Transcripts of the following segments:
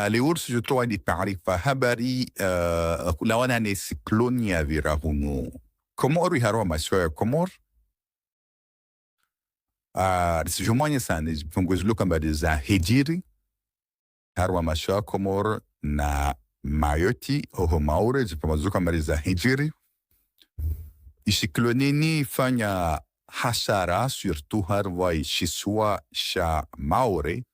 Liursi jutoa ni taarifa habari kulawana ni sikloni ya virahunu Komoro harwa masiwa ya Komoro risijumanye sana zipunguzuluka mbadi za hijiri harwa masiwa ya Komoro na Mayoti oho Maure zipunguzuluka mbadi za hijiri isikloni ni fanya hasara surtout harwa ishiswa sha Maure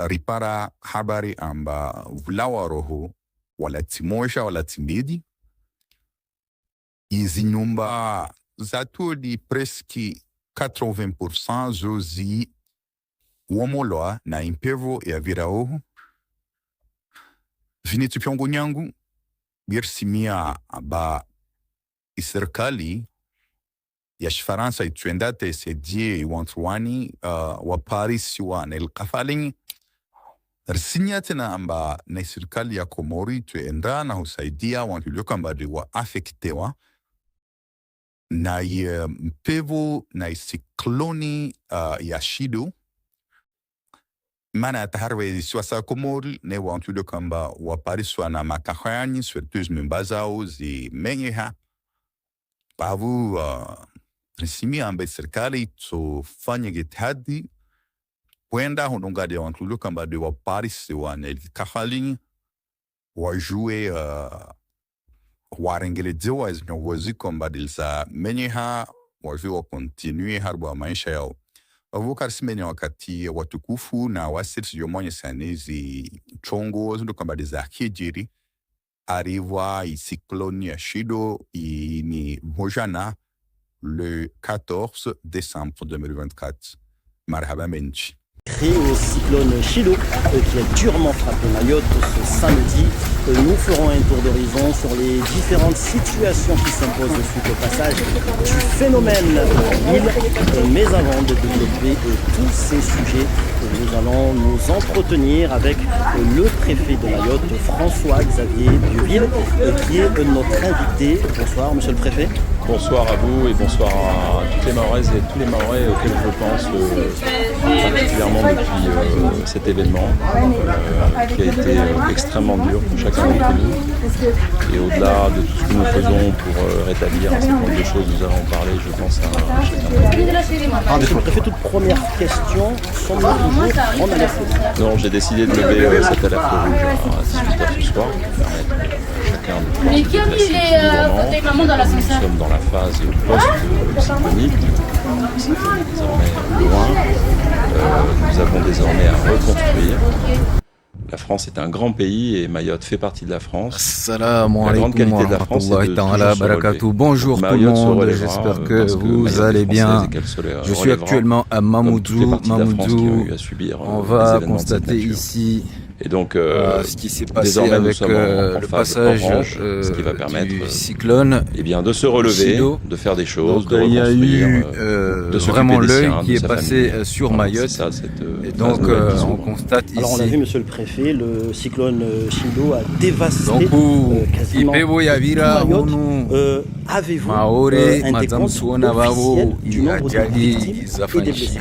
ripara habari amba vulawa roho wala timosha wala timbidi izi nyumba zatu di preski 80% zozi womoloa na impevo ya virao vinitu piongo nyangu birsimia ba iserikali ya Shifaransa ituendate sedie iwantuwani wa Paris wa na ilkafalini rsinyatena amba na serikali ya Komori tuenda na husaidia wantulioka mbadi wa afektewa na mpevo na sikloni ya Shido mana taharwe siwasa Komori ne wantulioka mba wa Paris wa na makahani surtout mbazao zi menyeha bavu risimi ambe serikali tufanye jitihadi kwenda hunungadi wantuluka mbadi wa Paris wa Kahalini wajue warengelezewa zinawaziko mbadi za menyeha wajue wa continue harbu maisha yao wavuka risimeni wakati watukufu na wasirisi yomonye sanezi chongo zinduka mbadi za hijiri arriva cyclone ya Shido ni mojana le 14 décembre 2024. Marhaba Menchi. Au cyclone Chido qui a durement frappé Mayotte ce samedi. Nous ferons un tour d'horizon sur les différentes situations qui s'imposent suite au passage du phénomène en île. Mais avant de développer tous ces sujets, nous allons nous entretenir avec le préfet de Mayotte, François-Xavier Bioville, qui est notre invité. Bonsoir, monsieur le préfet. Bonsoir à vous et bonsoir à toutes les Maoraises et tous les Maorais auxquels je pense particulièrement depuis cet événement qui a été extrêmement dur pour chacun d'entre nous. Et au-delà de tout ce que nous faisons pour rétablir un certain nombre de choses, nous allons parler, je pense, à chacun. Monsieur le préfet, toute première question, sommes-nous toujours en alerte rouge? Non, j'ai décidé de lever cette alerte rouge à 18h ce soir pour permettre chacun de pouvoir se déplacer librement. Nous sommes dans la phase post-cyclonique, ça fait désormais loin, nous avons désormais à reconstruire. La France est un grand pays et Mayotte fait partie de la France. La grande qualité de la France, c'est de toujours se relever. Bonjour tout le monde, j'espère que vous allez bien. Je suis actuellement à Mamoudzou. On va constater ici et donc, ce qui s'est passé avec le passage orange, ce qui va permettre du cyclone de se relever, de faire des choses, donc, de il y a eu de vraiment l'œil qui est sa passé famille. sur Mayotte. Ça, et donc, on constate ici. Alors, on a vu, monsieur le préfet, le cyclone Chido a dévasté quasiment Mayotte. Avez-vous un décompte officiel du nombre de victimes et des blessés?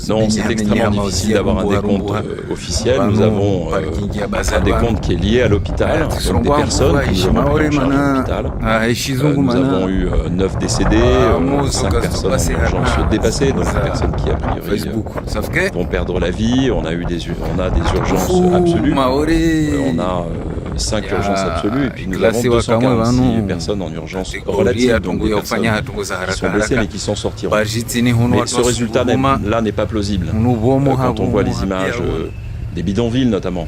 Non, c'est extrêmement difficile d'avoir un décompte officiel. Nous avons un décompte qui est lié à l'hôpital, donc des personnes que nous avons pris en charge à l'hôpital. Nous avons eu 9 décédés, 5 personnes en urgence dépassées, donc des personnes qui a priori vont perdre la vie. On a des urgences absolues. On a 5 urgences absolues et puis nous avons 246 personnes en urgence relative, donc des personnes qui sont blessées mais qui s'en sortiront. Mais ce résultat-là n'est pas plausible. Quand on voit les images des bidonvilles notamment.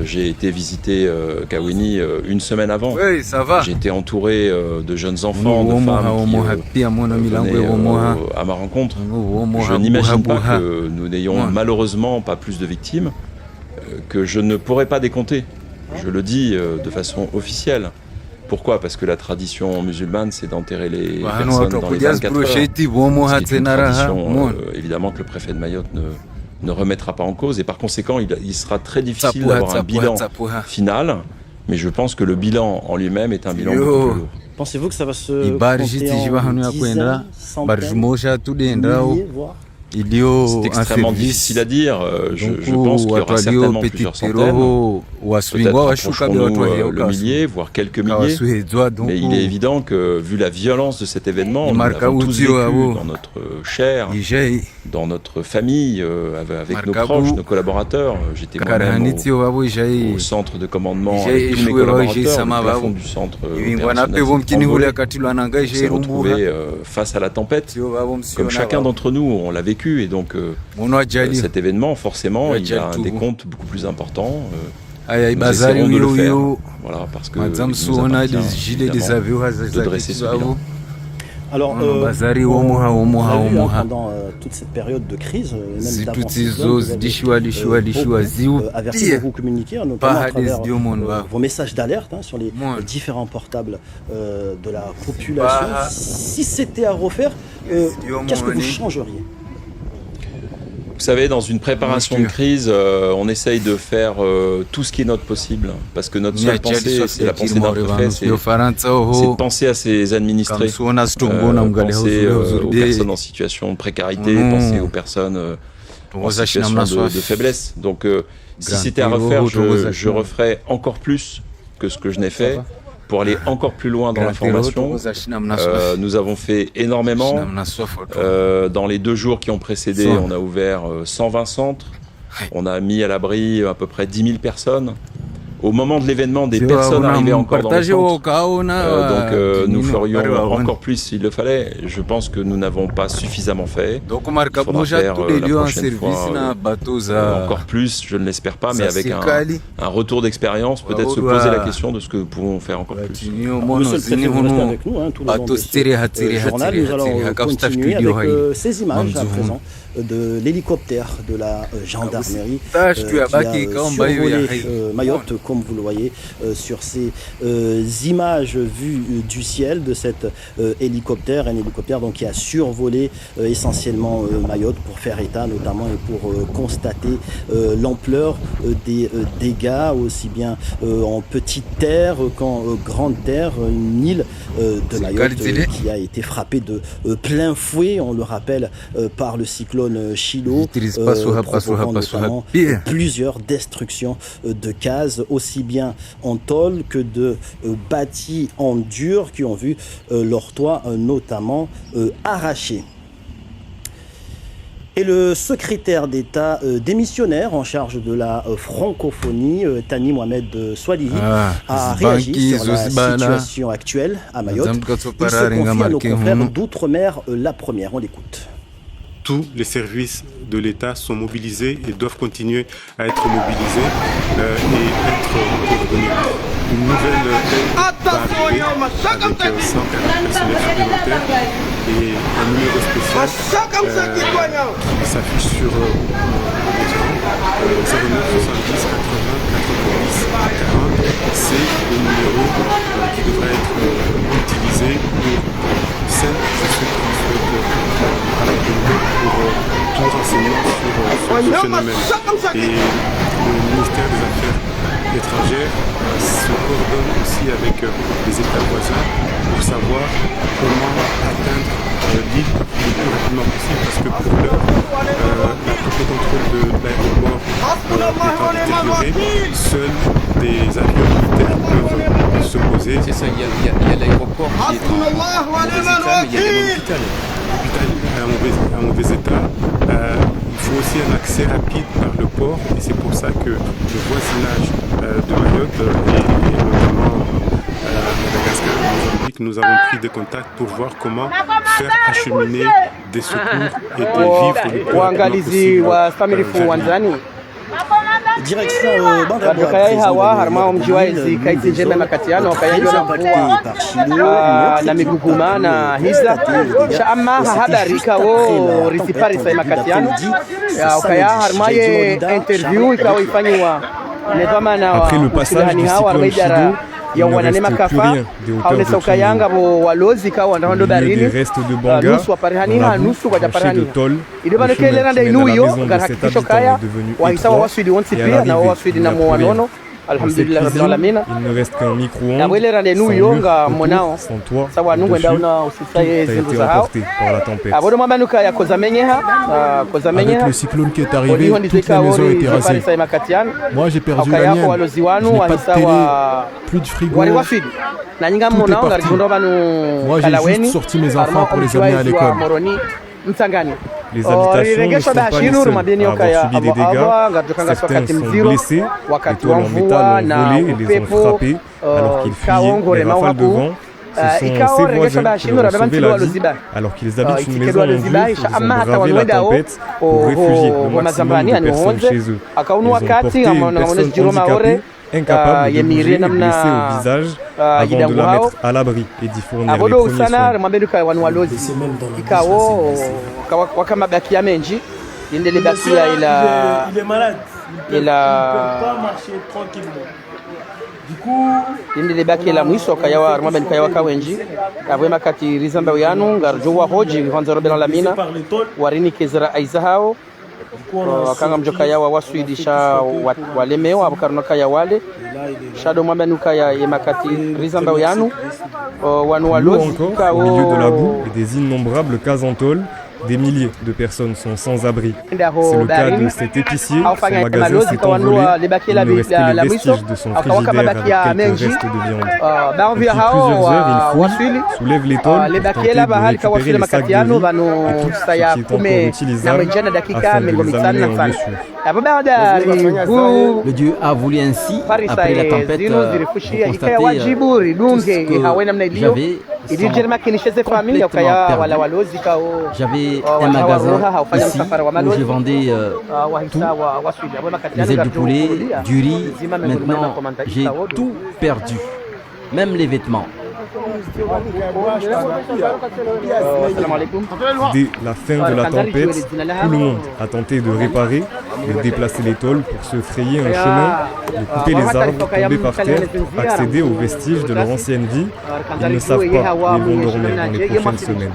J'ai été visiter Kawini une semaine avant. Oui, ça va. J'ai été entouré de jeunes enfants, de femmes qui venaient à ma rencontre. Je n'imagine pas que nous n'ayons malheureusement pas plus de victimes que je ne pourrais pas décompter. Je le dis de façon officielle. Pourquoi? Parce que la tradition musulmane, c'est d'enterrer les personnes dans les 24 heures. C'est une tradition, évidemment, que le préfet de Mayotte ne remettra pas en cause. Et par conséquent, il sera très difficile d'avoir un bilan final. Mais je pense que le bilan en lui-même est un bilan beaucoup plus lourd. Pensez-vous que ça va se compter en dizaines, centaines, milliers, voire C'est extrêmement difficile à dire. Je pense qu'il y aura certainement plusieurs centaines. Peut-être approcherons-nous le millier, voire quelques milliers. Mais il est évident que, vu la violence de cet événement, nous l'avons tous vécu dans notre chair, dans notre famille, avec nos proches, nos collaborateurs. J'étais moi-même au centre de commandement avec tous mes collaborateurs, au plafond du centre opérationnel. On s'est retrouvés face à la tempête, comme chacun d'entre nous, on l'a vécu. Et donc, cet événement, forcément, il y a un décompte beaucoup plus important. Nous essaierons de le faire. Voilà, parce que il nous appartient, de dresser ce bilan. Alors, pendant toute cette période de crise, même d'avant, vous avez beaucoup communiqué, notamment à travers vos messages d'alerte sur les différents portables de la population. Si c'était à refaire, qu'est-ce que vous changeriez ? Vous savez, dans une préparation de crise, on essaye de faire tout ce qui est notre possible, parce que notre seule pensée, c'est la pensée d'un préfet, c'est de penser à ses administrés, penser aux personnes en situation de précarité, penser aux personnes en situation de faiblesse. Donc, si c'était à refaire, je referais encore plus que ce que je n'ai fait, pour aller encore plus loin dans l'information. Nous avons fait énormément. Dans les 2 jours qui ont précédé, on a ouvert 120 centres. On a mis à l'abri à peu près 10 000 personnes. Au moment de l'événement, des personnes arrivaient encore dans les centres. Donc nous ferions encore plus s'il le fallait. Je pense que nous n'avons pas suffisamment fait. Il faudra faire la prochaine fois encore plus, je ne l'espère pas, mais avec un retour d'expérience, peut-être se poser la question de ce que nous pouvons faire encore plus. Monsieur le préfet, vous restez avec nous tout le long de ce journal. Nous allons continuer avec ces images à présent de l'hélicoptère de la gendarmerie qui a survolé Mayotte, comme vous le voyez sur ces images vues du ciel de cet hélicoptère, un hélicoptère donc, qui a survolé essentiellement Mayotte pour faire état notamment et pour constater l'ampleur des dégâts, aussi bien en petite terre qu'en grande terre, une île de Mayotte qui a été frappée de plein fouet, on le rappelle, par le cyclone Chido, provoquant notamment plusieurs destructions de cases, aussi bien en tôle que de bâtis en dur qui ont vu leurs toits notamment arrachés. Et le secrétaire d'État démissionnaire en charge de la francophonie, Thani Mohamed Swalihi, a réagi sur la situation actuelle à Mayotte. Il se confie à nos confrères d'outre-mer La Première. On l'écoute. Tous les services de l'État sont mobilisés et doivent continuer à être mobilisés et être coordonnés. Une nouvelle aide va arriver avec 140 personnels supplémentaires et un numéro spécial qui s'affiche sur l'écran, 09 70 80 90 40. C'est le numéro qui devrait être utilisé pour celles et ceux qui souhaitent pour tout renseignement sur ce phénomène. Et le ministère des Affaires étrangères se coordonne aussi avec les États voisins pour savoir comment atteindre l'île le plus rapidement possible, parce que pour l'heure, le contrôle de l'aéroport étant détérioré, seuls des avions militaires peuvent se poser. C'est ça, il y a l'aéroport qui est en mauvais état, mais il y a l'hôpital. L'hôpital est en mauvais état. Il faut aussi un accès rapide par le port, et c'est pour ça que le voisinage de Mayotte et notamment Madagascar, Mozambique, nous avons pris des contacts pour voir comment faire acheminer des secours et des vivres le plus rapidement possible. Direction Bandabwa, na miguguma na hiza shama hadarika wo risiparisa makatiano ukaya harmaye interview ikawa ifanywa après le passage du cyclone Chido, il ne reste plus rien des hauteurs de Kounou. Il y a des restes de Banga, on a branché de tôle, le chemin qui mène à la maison de cet habitant est devenu étroit et avec des alhamdulillah rabbil alamin. Il ne reste qu'un micro-ondes, sans toit, sans toit. Dessus, tout a été emporté par la tempête. Avec le cyclone qui est arrivé, toute la maison a été rasée. Moi, j'ai perdu la mienne. Je n'ai pas de télé, plus de frigo. Tout est parti. Moi, j'ai juste sorti mes enfants pour les amener à l'école. Les habitations ne sont pas les seules à avoir subi des dégâts. Certains sont blessés, les tôles en métal ont volé et les ont frappés alors qu'ils fuyaient. Les rafales de vent, ce sont ces voisins qui leur ont sauvé la vie alors qu'ils habitent une maison en vue. Ils ont bravé la tempête pour réfugier le maximum de personnes chez eux. Ils ont porté une personne handicapée, incapable de bouger et blessée au visage avant de la mettre à l'abri et d'y fournir les premiers soins. Il est malade. Il ne peut pas marcher tranquillement. Indi baki la mwiso kayawa armaben kayawa kawenji avema kati rizamba yanu ngarjowa hoji vanza robela lamina warini kezra aizahao wakanga mjoka yawa waswidisha walemewa abukarno kaya wale shado mwabenuka ya yemakati rizamba yanu wanu walozi au milieu de la boue et des innombrables cases en tôle. Des milliers de personnes sont sans abri. C'est le cas de cet épicier. Son magasin s'est envolé. Il ne reste que les vestiges de son frigidaire avec quelques restes de viande. Depuis plusieurs heures, il fouille, soulève les tôles pour tenter de récupérer les sacs de riz et tout ce qui est encore utilisable afin de les amener en dessus. Le Dieu a voulu ainsi, après la tempête, vous constatez tout ce que j'avais j'avais un magasin ici où je vendais tout, les ailes de poulet, du riz. Maintenant, j'ai tout perdu, même les vêtements. Dès la fin de la tempête, tout le monde a tenté de réparer, de déplacer les tôles pour se frayer un chemin, de couper les arbres tombés par terre pour accéder aux vestiges de leur ancienne vie. Ils ne savent pas où ils vont dormir dans les prochaines semaines.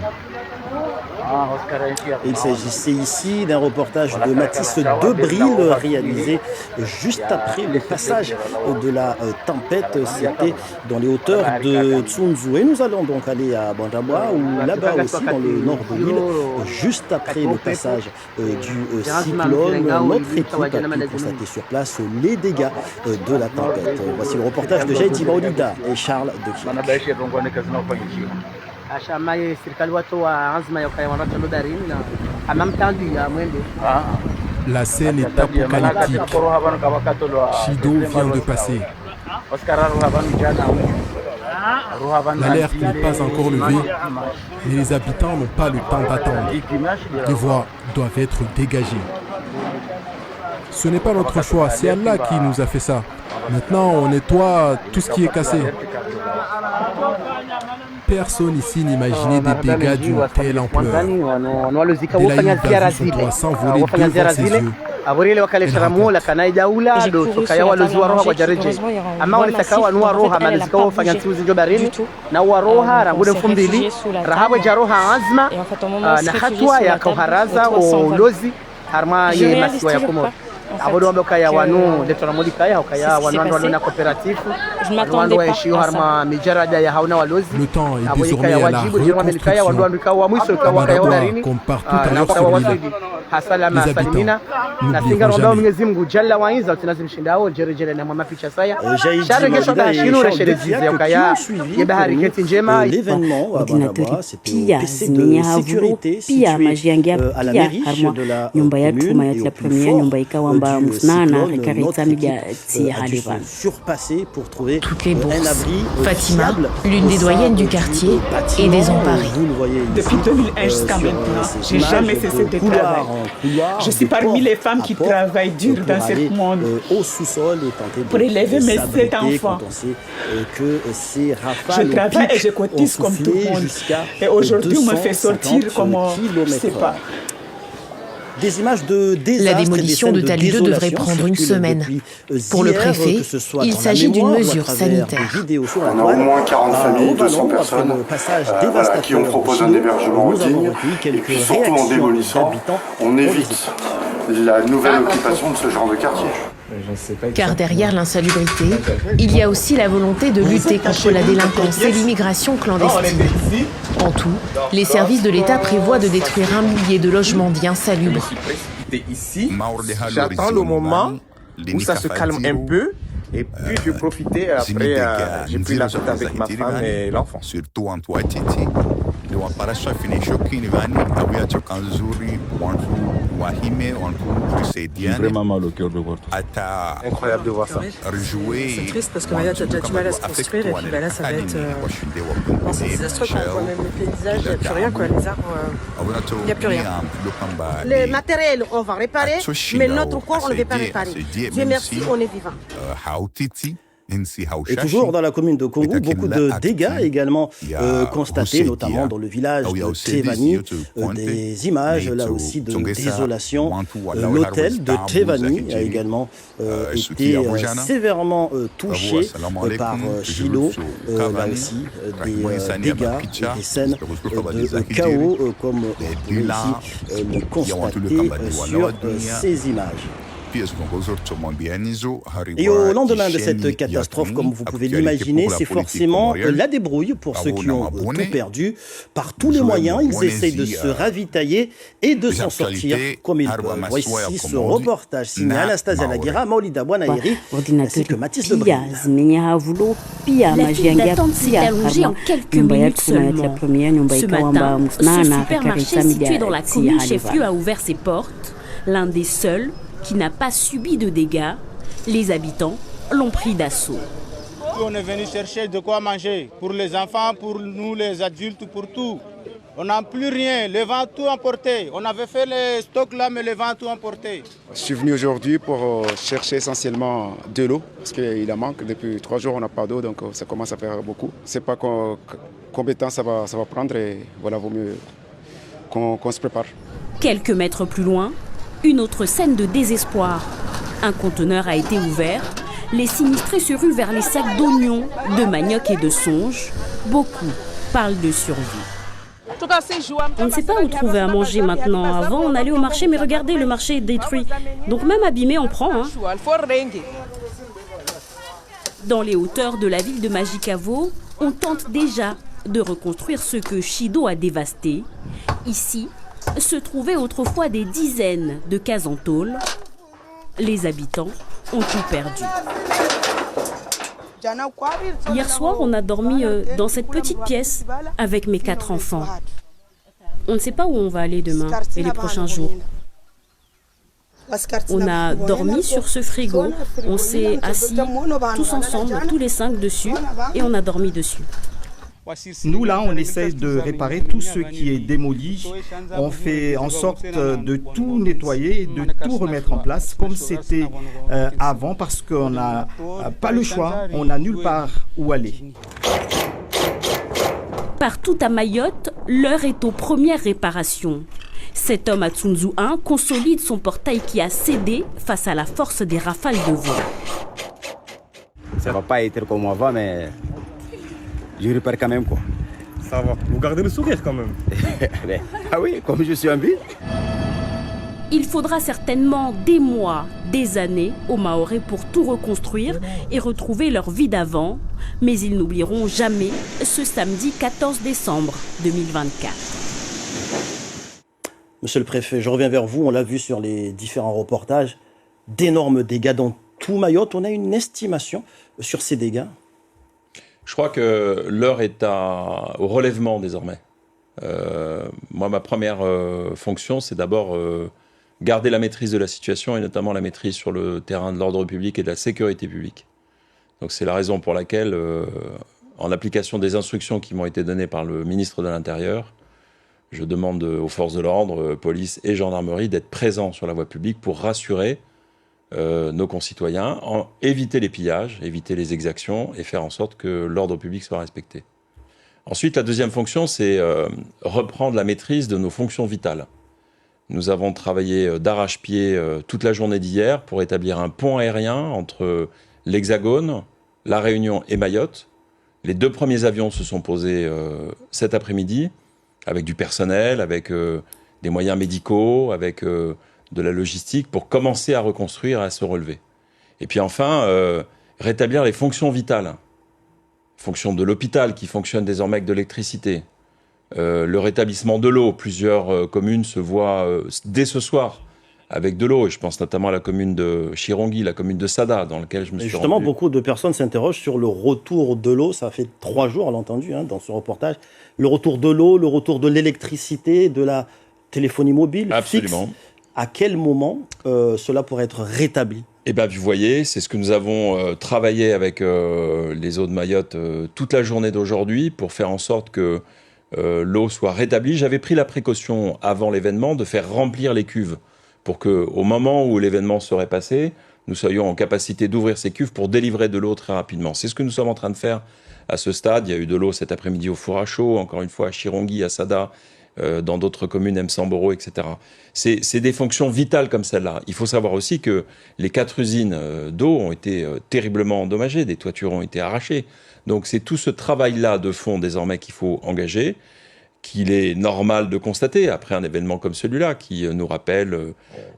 Il s'agissait ici d'un reportage de Mathis Debril réalisé juste après le passage de la tempête. C'était dans les hauteurs de Tsunzu. Et nous allons donc aller à Bandabwa, ou là-bas aussi dans le nord de l'île, juste après le passage du cyclone. Notre équipe a pu constater sur place les dégâts de la tempête. Voici le reportage de Jaïdi Maolida et Charles Dekirk. La scène est apocalyptique. Shido vient de passer. L'alerte n'est pas encore levée, mais les habitants n'ont pas le temps d'attendre. Les voies doivent être dégagées. Ce n'est pas notre choix, c'est Allah qui nous a fait ça. Maintenant, on nettoie tout ce qui est cassé. Personne ici n'imaginait des dégâts d'une telle ampleur. Delaï a vu son toit s'envoler devant ses yeux. avorele wakaleshera mola kanaija ula do tukaya walozwa roha kwa jareje ama walitaka wanua roha malizika wafanya ntiuzi njo barini na waroha rangude mfumbili rahawe jaroha azma na hatwa ya kauharaza ulozi harma ye masiwa ya komoro abodo wambe kaya wanu letona modi kaya ukaya wanu wanu na coopérative wanu waishio harma mijaraja ya hauna walozi le temps est désormais à la reconstruction comme partout ailleurs sur l'île. Hasalama salimina na singaromba Mwenyezi Mungu jalla waiza tunazimshindao jerejere na mama picha saya sharegesho kashinu resherezi ukaya yebahari keti njema ordinateur pia zinyavu pia majiangia pia harma nyumba yetu mayat la première nyumba ikawamba musnana rekarita media ti haliva toutes les bourses. Fatima, l'une des doyennes du quartier, est désemparée. Depuis 2001 jusqu'à maintenant, j'ai jamais cessé de travailler. Je suis parmi les femmes qui travaillent dur dans ce monde pour élever mes 7 enfants. Je travaille et je cotise comme tout le monde. Et aujourd'hui, on me fait sortir comme, je ne sais pas. La démolition de Tali 2 devrait prendre une semaine. Pour le préfet, il s'agit d'une mesure sanitaire. On a au moins 40 familles, 200 personnes qui ont proposé un hébergement digne. Et puis surtout en démolissant, on évite la nouvelle occupation de ce genre de quartier. Car derrière l'insalubrité, il y a aussi la volonté de lutter contre la délinquance et l'immigration clandestine. En tout, les services de l'État prévoient de détruire 1 millier de logements dits insalubres. Ici, j'attends le moment où ça se calme un peu. Et puis je profitais, après j'ai pris la route avec ma femme et l'enfant. Vraiment mal au cœur de voir tout ça. Incroyable de voir ça. C'est triste parce que Mayotte a déjà du mal à se construire et puis là ça va être... Non, c'est désastreux quand on voit même les paysages, il n'y a plus rien quoi, les arbres, il n'y a plus rien. Le matériel on va réparer, mais notre corps on ne va pas réparer. Dieu merci, on est vivant. Et toujours dans la commune de Congo, beaucoup de dégâts également constatés, notamment dans le village de Tevani. Des images là aussi de désolation. L'hôtel de Tevani a également été sévèrement touché par Chido. Là aussi, des dégâts et des scènes de chaos, comme vous pouvez ici le constater sur ces images. Et au lendemain de cette catastrophe, comme vous pouvez l'imaginer, c'est forcément la débrouille pour ceux qui ont tout perdu. Par tous les moyens, ils essayent de se ravitailler et de s'en sortir comme ils peuvent. Voici ce reportage signé Anastasia Laguera, Maolida Bouanaïri, ainsi que Mathis Lebris. La file d'attente s'est allongée en quelques minutes seulement. Ce matin, ce supermarché situé dans la commune chef-lieu a ouvert ses portes. L'un des seuls qui n'a pas subi de dégâts, les habitants l'ont pris d'assaut. On est venu chercher de quoi manger, pour les enfants, pour nous les adultes, pour tout. On n'a plus rien, le vent a tout emporté. On avait fait les stocks là, mais le vent a tout emporté. Je suis venu aujourd'hui pour chercher essentiellement de l'eau, parce qu'il en manque. Depuis 3 jours, on n'a pas d'eau, donc ça commence à faire beaucoup. Je ne sais pas combien de temps ça va prendre, et voilà, vaut mieux qu'on se prépare. Quelques mètres plus loin, une autre scène de désespoir. Un conteneur a été ouvert. Les sinistrés se ruent vers les sacs d'oignons, de manioc et de songe. Beaucoup parlent de survie. On ne sait pas où trouver à manger maintenant. Avant, on allait au marché, mais regardez, le marché est détruit. Donc même abîmé, on prend. Dans les hauteurs de la ville de Majicavo, on tente déjà de reconstruire ce que Chido a dévasté. Ici, se trouvaient autrefois des dizaines de cases en tôle. Les habitants ont tout perdu. Hier soir, on a dormi dans cette petite pièce avec mes 4 enfants. On ne sait pas où on va aller demain et les prochains jours. On a dormi sur ce frigo, on s'est assis tous ensemble, tous les 5 dessus, et on a dormi dessus. Nous, là, on essaie de réparer tout ce qui est démoli. On fait en sorte de tout nettoyer, de tout remettre en place comme c'était avant, parce qu'on n'a pas le choix, on n'a nulle part où aller. Partout à Mayotte, l'heure est aux premières réparations. Cet homme à Tsunzu 1 consolide son portail qui a cédé face à la force des rafales de vent. Ça ne va pas être comme avant, mais je répare quand même, quoi. Ça va. Vous gardez le sourire quand même. Ah oui, comme je suis en vie. Il faudra certainement des mois, des années aux Mahorais pour tout reconstruire et retrouver leur vie d'avant. Mais ils n'oublieront jamais ce samedi 14 décembre 2024. Monsieur le préfet, je reviens vers vous. On l'a vu sur les différents reportages. D'énormes dégâts dans tout Mayotte. On a une estimation sur ces dégâts? Je crois que l'heure est au relèvement désormais. Moi, ma première fonction, c'est d'abord garder la maîtrise de la situation et notamment la maîtrise sur le terrain de l'ordre public et de la sécurité publique. Donc c'est la raison pour laquelle, en application des instructions qui m'ont été données par le ministre de l'Intérieur, je demande aux forces de l'ordre, police et gendarmerie, d'être présents sur la voie publique pour rassurer nos concitoyens, éviter les pillages, éviter les exactions et faire en sorte que l'ordre public soit respecté. Ensuite, la deuxième fonction, c'est reprendre la maîtrise de nos fonctions vitales. Nous avons travaillé d'arrache-pied toute la journée d'hier pour établir un pont aérien entre l'Hexagone, La Réunion et Mayotte. Les 2 premiers avions se sont posés cet après-midi, avec du personnel, avec des moyens médicaux, avec de la logistique, pour commencer à reconstruire et à se relever. Et puis enfin, rétablir les fonctions vitales. Fonction de l'hôpital qui fonctionne désormais avec de l'électricité. Le rétablissement de l'eau. Plusieurs communes se voient dès ce soir avec de l'eau. Et je pense notamment à la commune de Chirongi, la commune de Sada, dans laquelle je me suis justement, rendu. beaucoup de personnes s'interrogent sur le retour de l'eau. Ça fait 3 jours, on l'a entendu dans ce reportage. Le retour de l'eau, le retour de l'électricité, de la téléphonie mobile. Absolument. Fixe. À quel moment cela pourrait être rétabli? Eh bien, vous voyez, c'est ce que nous avons travaillé avec les eaux de Mayotte toute la journée d'aujourd'hui pour faire en sorte que l'eau soit rétablie. J'avais pris la précaution avant l'événement de faire remplir les cuves pour qu'au moment où l'événement serait passé, nous soyons en capacité d'ouvrir ces cuves pour délivrer de l'eau très rapidement. C'est ce que nous sommes en train de faire à ce stade. Il y a eu de l'eau cet après-midi au four à chaud, encore une fois à Chirongi, à Sada, dans d'autres communes, Msamboro, etc. C'est des fonctions vitales comme celle-là. Il faut savoir aussi que les 4 usines d'eau ont été terriblement endommagées, des toitures ont été arrachées. Donc c'est tout ce travail-là de fond désormais qu'il faut engager, qu'il est normal de constater après un événement comme celui-là, qui nous rappelle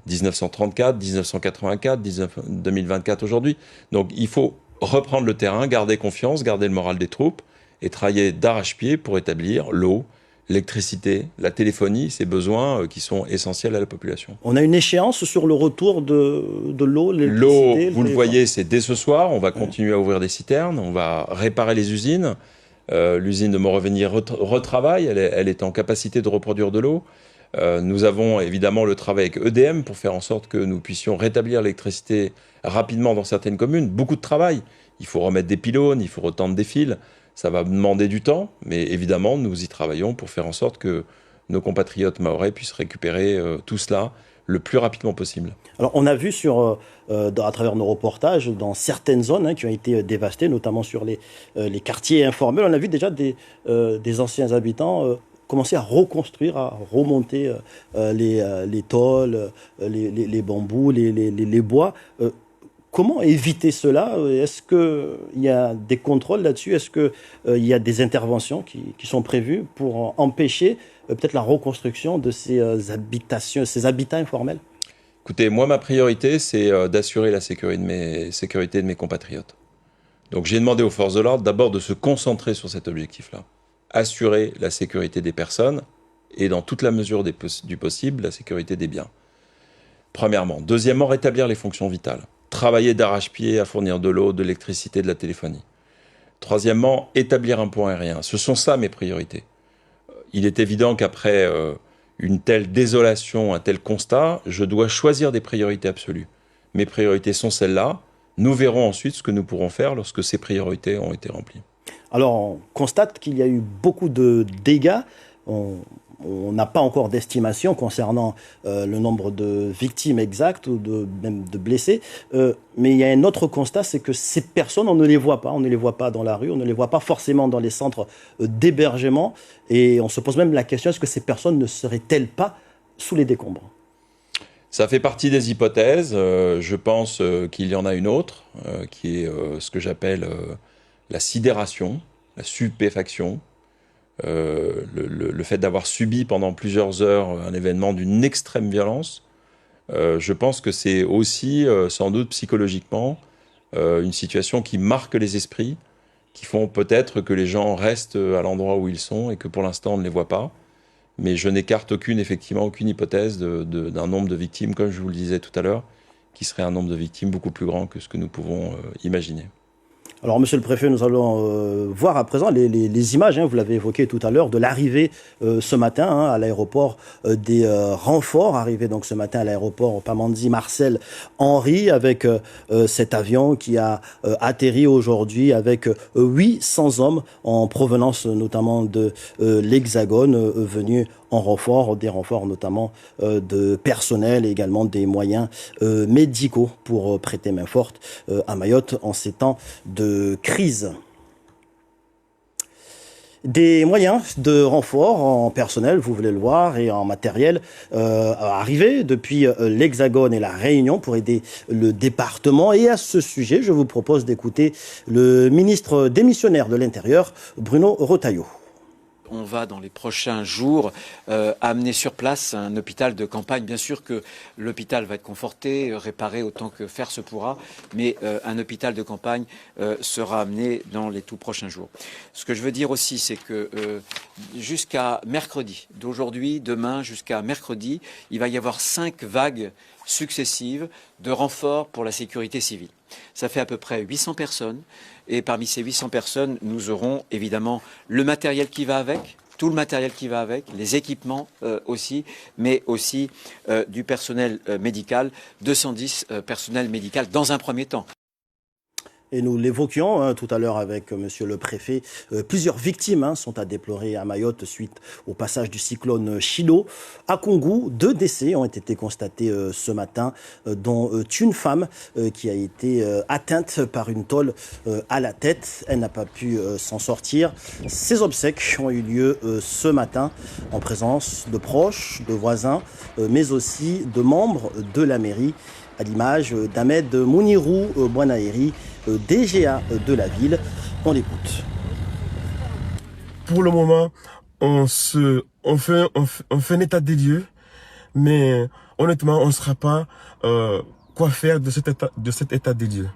1934, 1984, 2024 aujourd'hui. Donc il faut reprendre le terrain, garder confiance, garder le moral des troupes et travailler d'arrache-pied pour établir l'eau, l'électricité, la téléphonie, ces besoins qui sont essentiels à la population. On a une échéance sur le retour de l'eau, l'électricité? L'eau, vous le voyez, c'est dès ce soir. On va continuer à ouvrir des citernes, on va réparer les usines. L'usine de Montrevenir retravaille, elle est en capacité de reproduire de l'eau. Nous avons évidemment le travail avec EDM pour faire en sorte que nous puissions rétablir l'électricité rapidement dans certaines communes. Beaucoup de travail. Il faut remettre des pylônes, il faut retendre des fils. Ça va demander du temps, mais évidemment, nous y travaillons pour faire en sorte que nos compatriotes mahorais puissent récupérer tout cela le plus rapidement possible. Alors, on a vu à travers nos reportages, dans certaines zones qui ont été dévastées, notamment sur les quartiers informels, on a vu déjà des anciens habitants commencer à reconstruire, à remonter les tôles, les bambous, les bois. Comment éviter cela? Est-ce qu'il y a des contrôles là-dessus? Est-ce qu'il y a des interventions qui sont prévues pour empêcher peut-être la reconstruction de ces habitats informels? Écoutez, moi, ma priorité, c'est d'assurer la sécurité de mes compatriotes. Donc j'ai demandé aux forces de l'ordre d'abord de se concentrer sur cet objectif-là. Assurer la sécurité des personnes et, dans toute la mesure du possible, la sécurité des biens. Premièrement. Deuxièmement, rétablir les fonctions vitales. Travailler d'arrache-pied à fournir de l'eau, de l'électricité, de la téléphonie. Troisièmement, établir un pont aérien. Ce sont ça mes priorités. Il est évident qu'après une telle désolation, un tel constat, je dois choisir des priorités absolues. Mes priorités sont celles-là. Nous verrons ensuite ce que nous pourrons faire lorsque ces priorités ont été remplies. Alors, on constate qu'il y a eu beaucoup de dégâts. On n'a pas encore d'estimation concernant le nombre de victimes exactes ou même de blessés. Mais il y a un autre constat, c'est que ces personnes, on ne les voit pas. On ne les voit pas dans la rue, on ne les voit pas forcément dans les centres d'hébergement. Et on se pose même la question, est-ce que ces personnes ne seraient-elles pas sous les décombres? Ça fait partie des hypothèses. Je pense qu'il y en a une autre, qui est ce que j'appelle la sidération, la stupéfaction. Le fait d'avoir subi pendant plusieurs heures un événement d'une extrême violence, je pense que c'est aussi sans doute psychologiquement une situation qui marque les esprits, qui font peut-être que les gens restent à l'endroit où ils sont et que pour l'instant on ne les voit pas. Mais je n'écarte aucune hypothèse d'un nombre de victimes, comme je vous le disais tout à l'heure, qui serait un nombre de victimes beaucoup plus grand que ce que nous pouvons imaginer. Alors, monsieur le préfet, nous allons voir à présent les images, vous l'avez évoqué tout à l'heure, de l'arrivée ce matin à l'aéroport des renforts, arrivés donc ce matin à l'aéroport Pamandzi Marcel Henry, avec cet avion qui a atterri aujourd'hui avec 800 hommes en provenance notamment de l'Hexagone, venus en renfort, des renforts notamment de personnel et également des moyens médicaux pour prêter main forte à Mayotte en ces temps de crise. Des moyens de renfort en personnel, vous voulez le voir, et en matériel arrivés depuis l'Hexagone et la Réunion pour aider le département. Et à ce sujet, je vous propose d'écouter le ministre démissionnaire de l'Intérieur, Bruno Retailleau. on va dans les prochains jours amener sur place un hôpital de campagne. Bien sûr que l'hôpital va être conforté, réparé autant que faire se pourra, mais un hôpital de campagne sera amené dans les tout prochains jours. Ce que je veux dire aussi, c'est que jusqu'à mercredi, d'aujourd'hui, demain, jusqu'à mercredi, il va y avoir 5 vagues successives de renforts pour la sécurité civile. Ça fait à peu près 800 personnes et parmi ces 800 personnes, nous aurons évidemment le matériel qui va avec, tout le matériel qui va avec, les équipements aussi, mais aussi du personnel médical, 210 personnels médicaux dans un premier temps. Et nous l'évoquions tout à l'heure avec monsieur le préfet. Plusieurs victimes sont à déplorer à Mayotte suite au passage du cyclone Chido. À Koungou, 2 décès ont été constatés ce matin, dont une femme qui a été atteinte par une tôle à la tête. Elle n'a pas pu s'en sortir. Ces obsèques ont eu lieu ce matin en présence de proches, de voisins, mais aussi de membres de la mairie, à l'image d'Ahmed Mounirou Bouanaeri, DGA de la ville. On l'écoute. Pour le moment, on fait un état des lieux, mais honnêtement, on ne saura pas quoi faire de cet état des lieux.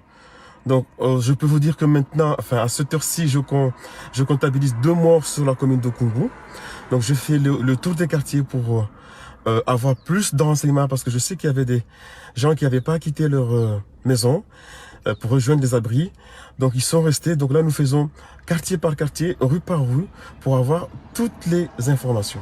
Donc, je peux vous dire que maintenant, enfin, à cette heure-ci, je comptabilise 2 morts sur la commune de Koungou. Donc, je fais le tour des quartiers pour avoir plus de renseignements, parce que je sais qu'il y avait des gens qui n'avaient pas quitté leur maison pour rejoindre des abris. Donc ils sont restés. Donc là nous faisons quartier par quartier, rue par rue, pour avoir toutes les informations.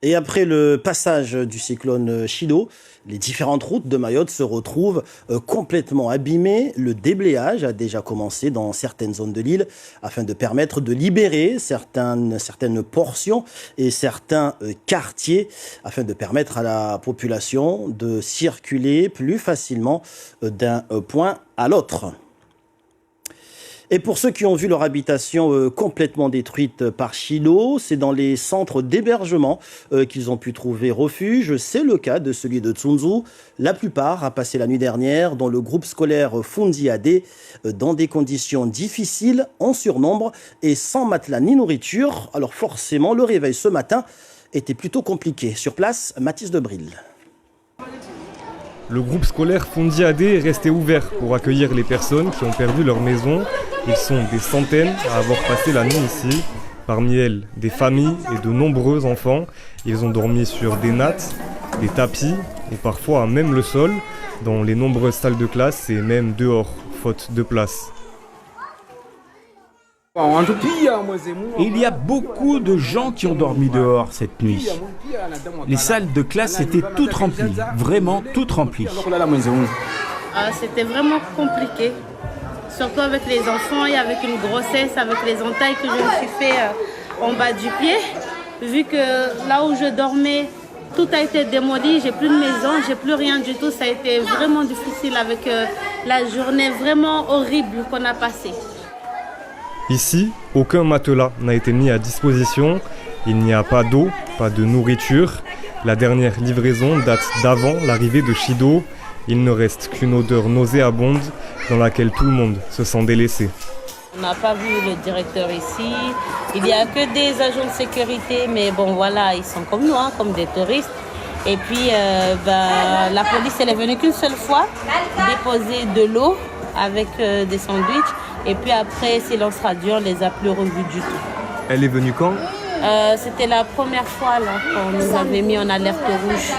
Et après le passage du cyclone Chido, les différentes routes de Mayotte se retrouvent complètement abîmées. Le déblayage a déjà commencé dans certaines zones de l'île afin de permettre de libérer certaines portions et certains quartiers afin de permettre à la population de circuler plus facilement d'un point à l'autre. Et pour ceux qui ont vu leur habitation complètement détruite par Chido, c'est dans les centres d'hébergement qu'ils ont pu trouver refuge. C'est le cas de celui de Tsunzu. La plupart a passé la nuit dernière dans le groupe scolaire Fundiade dans des conditions difficiles, en surnombre et sans matelas ni nourriture. Alors forcément, le réveil ce matin était plutôt compliqué. Sur place, Mathis Debril. Le groupe scolaire Fundiade est resté ouvert pour accueillir les personnes qui ont perdu leur maison. Ils sont des centaines à avoir passé la nuit ici. Parmi elles, des familles et de nombreux enfants. Ils ont dormi sur des nattes, des tapis et parfois même le sol, dans les nombreuses salles de classe et même dehors, faute de place. Il y a beaucoup de gens qui ont dormi dehors cette nuit. Les salles de classe étaient toutes remplies, vraiment toutes remplies. C'était vraiment compliqué, surtout avec les enfants et avec une grossesse, avec les entailles que je me suis fait en bas du pied. Vu que là où je dormais, tout a été démoli, j'ai plus de maison, j'ai plus rien du tout. Ça a été vraiment difficile avec la journée vraiment horrible qu'on a passée. Ici, aucun matelas n'a été mis à disposition. Il n'y a pas d'eau, pas de nourriture. La dernière livraison date d'avant l'arrivée de Chido. Il ne reste qu'une odeur nauséabonde dans laquelle tout le monde se sent délaissé. On n'a pas vu le directeur ici. Il n'y a que des agents de sécurité, mais bon voilà, ils sont comme nous, comme des touristes. Et puis la police, elle est venue qu'une seule fois déposer de l'eau avec des sandwichs. Et puis après, silence radio, on ne les a plus revus du tout. Elle est venue quand ? C'était la première fois là, qu'on nous avait mis en alerte rouge.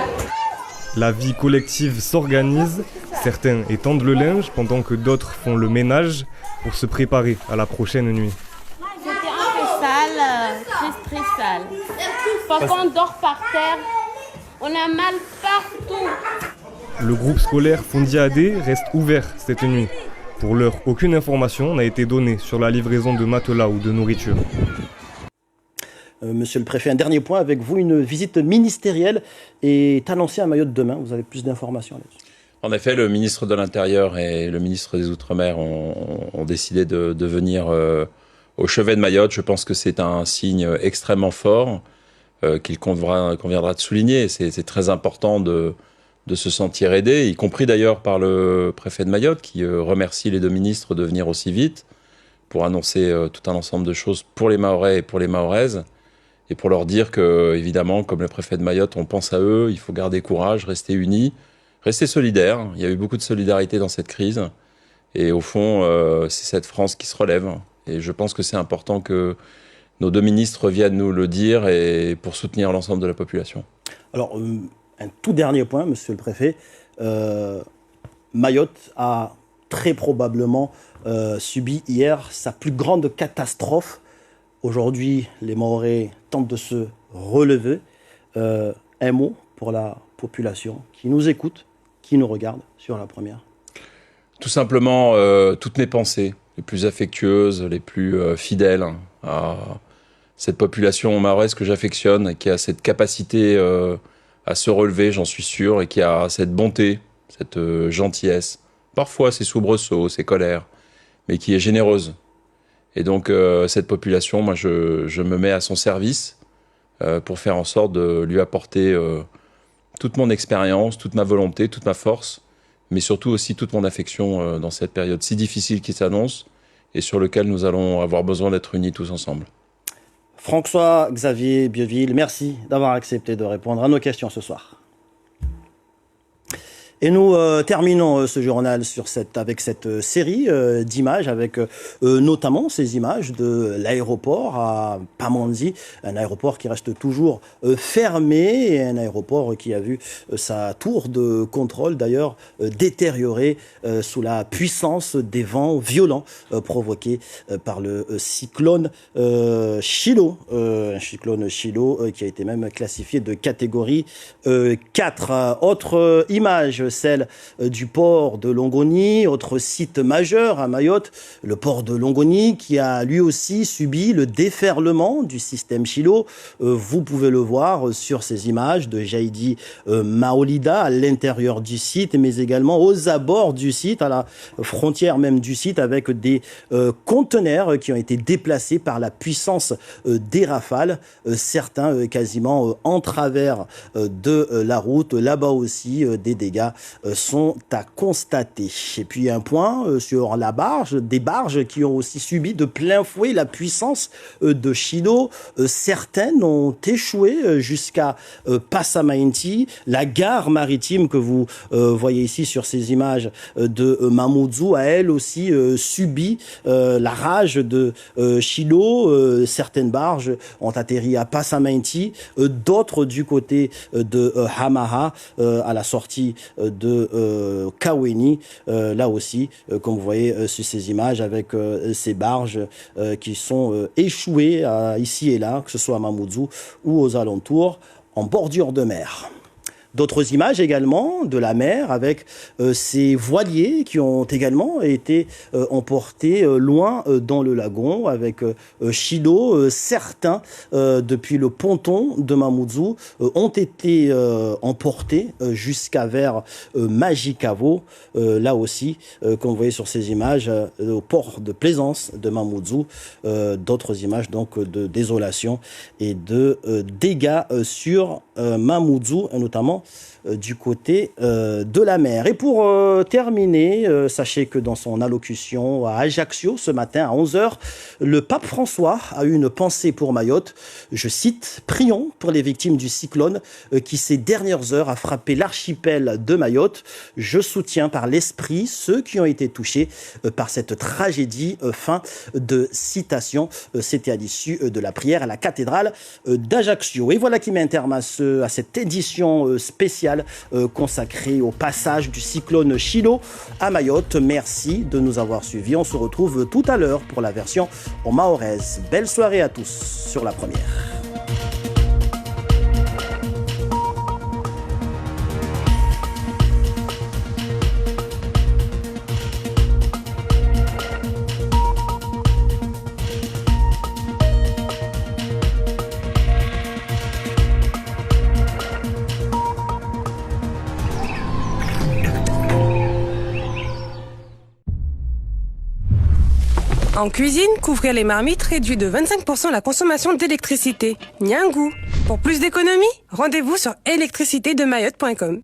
La vie collective s'organise. Certains étendent le linge pendant que d'autres font le ménage pour se préparer à la prochaine nuit. C'était un peu sale, très sale. Parfois on dort par terre, on a mal partout. Le groupe scolaire Fundiade reste ouvert cette nuit. Pour l'heure, aucune information n'a été donnée sur la livraison de matelas ou de nourriture. Monsieur le préfet, un dernier point avec vous. Une visite ministérielle est annoncée à Mayotte demain. Vous avez plus d'informations là-dessus? En effet, le ministre de l'Intérieur et le ministre des Outre-mer ont décidé de venir au chevet de Mayotte. Je pense que c'est un signe extrêmement fort qu'il conviendra de souligner. C'est très important de se sentir aidé, y compris d'ailleurs par le préfet de Mayotte qui remercie les 2 ministres de venir aussi vite pour annoncer tout un ensemble de choses pour les Mahorais et pour les Mahoraises. et pour leur dire que, évidemment, comme le préfet de Mayotte, on pense à eux, il faut garder courage, rester unis, rester solidaires. Il y a eu beaucoup de solidarité dans cette crise. Et au fond, c'est cette France qui se relève. Et je pense que c'est important que nos 2 ministres viennent nous le dire et pour soutenir l'ensemble de la population. Alors, un tout dernier point, monsieur le préfet. Mayotte a très probablement subi hier sa plus grande catastrophe. Aujourd'hui, les Mahorais tentent de se relever. Un mot pour la population qui nous écoute, qui nous regarde sur La Première. Tout simplement, toutes mes pensées, les plus affectueuses, les plus fidèles à cette population mahoraise que j'affectionne, qui a cette capacité à se relever, j'en suis sûr, et qui a cette bonté, cette gentillesse, parfois ses soubresauts, ses colères, mais qui est généreuse. Et donc, cette population, moi, je me mets à son service pour faire en sorte de lui apporter toute mon expérience, toute ma volonté, toute ma force, mais surtout aussi toute mon affection dans cette période si difficile qui s'annonce et sur laquelle nous allons avoir besoin d'être unis tous ensemble. François-Xavier Bieville, merci d'avoir accepté de répondre à nos questions ce soir. Et nous terminons ce journal avec cette série d'images, avec notamment ces images de l'aéroport à Pamandzi, un aéroport qui reste toujours fermé, et un aéroport qui a vu sa tour de contrôle d'ailleurs détériorée sous la puissance des vents violents provoqués par le cyclone Chido, un cyclone Chido qui a été même classifié de catégorie 4. Autre image, celle du port de Longoni, autre site majeur à Mayotte, le port de Longoni qui a lui aussi subi le déferlement du système Chilo. Vous pouvez le voir sur ces images de Jaidi Maolida à l'intérieur du site, mais également aux abords du site, à la frontière même du site, avec des conteneurs qui ont été déplacés par la puissance des rafales, certains quasiment en travers de la route. Là-bas aussi, des dégâts sont à constater. Et puis un point sur la barge, des barges qui ont aussi subi de plein fouet la puissance de Chido. Certaines ont échoué jusqu'à Passamainti. La gare maritime que vous voyez ici sur ces images de Mamoudzou a elle aussi subi la rage de Chido. Certaines barges ont atterri à Passamainti, d'autres du côté de Hamaha à la sortie de Kaweni, là aussi, comme vous voyez sur ces images, avec ces barges qui sont échouées ici et là, que ce soit à Mamoudzou ou aux alentours, en bordure de mer. D'autres images également de la mer avec ces voiliers qui ont également été emportés loin dans le lagon avec Chido. Certains, depuis le ponton de Mamoudzou, ont été emportés jusqu'à vers Majikavo. Là aussi, comme vous voyez sur ces images, au port de Plaisance de Mamoudzou. D'autres images donc de désolation et de dégâts sur Mamoudzou, notamment du côté de la mer. Et pour terminer, sachez que dans son allocution à Ajaccio ce matin à 11h, le pape François a eu une pensée pour Mayotte. Je cite: « Prions pour les victimes du cyclone qui ces dernières heures a frappé l'archipel de Mayotte. Je soutiens par l'esprit ceux qui ont été touchés par cette tragédie. » Fin de citation. C'était à l'issue de la prière à la cathédrale d'Ajaccio. Et voilà qui met un terme à cette édition spéciale consacrée au passage du cyclone Chido à Mayotte. Merci de nous avoir suivis. On se retrouve tout à l'heure pour la version en mahoraise. Belle soirée à tous sur La Première. En cuisine, couvrir les marmites réduit de 25% la consommation d'électricité. Nyangou. Pour plus d'économies, rendez-vous sur électricité-de-mayotte.com.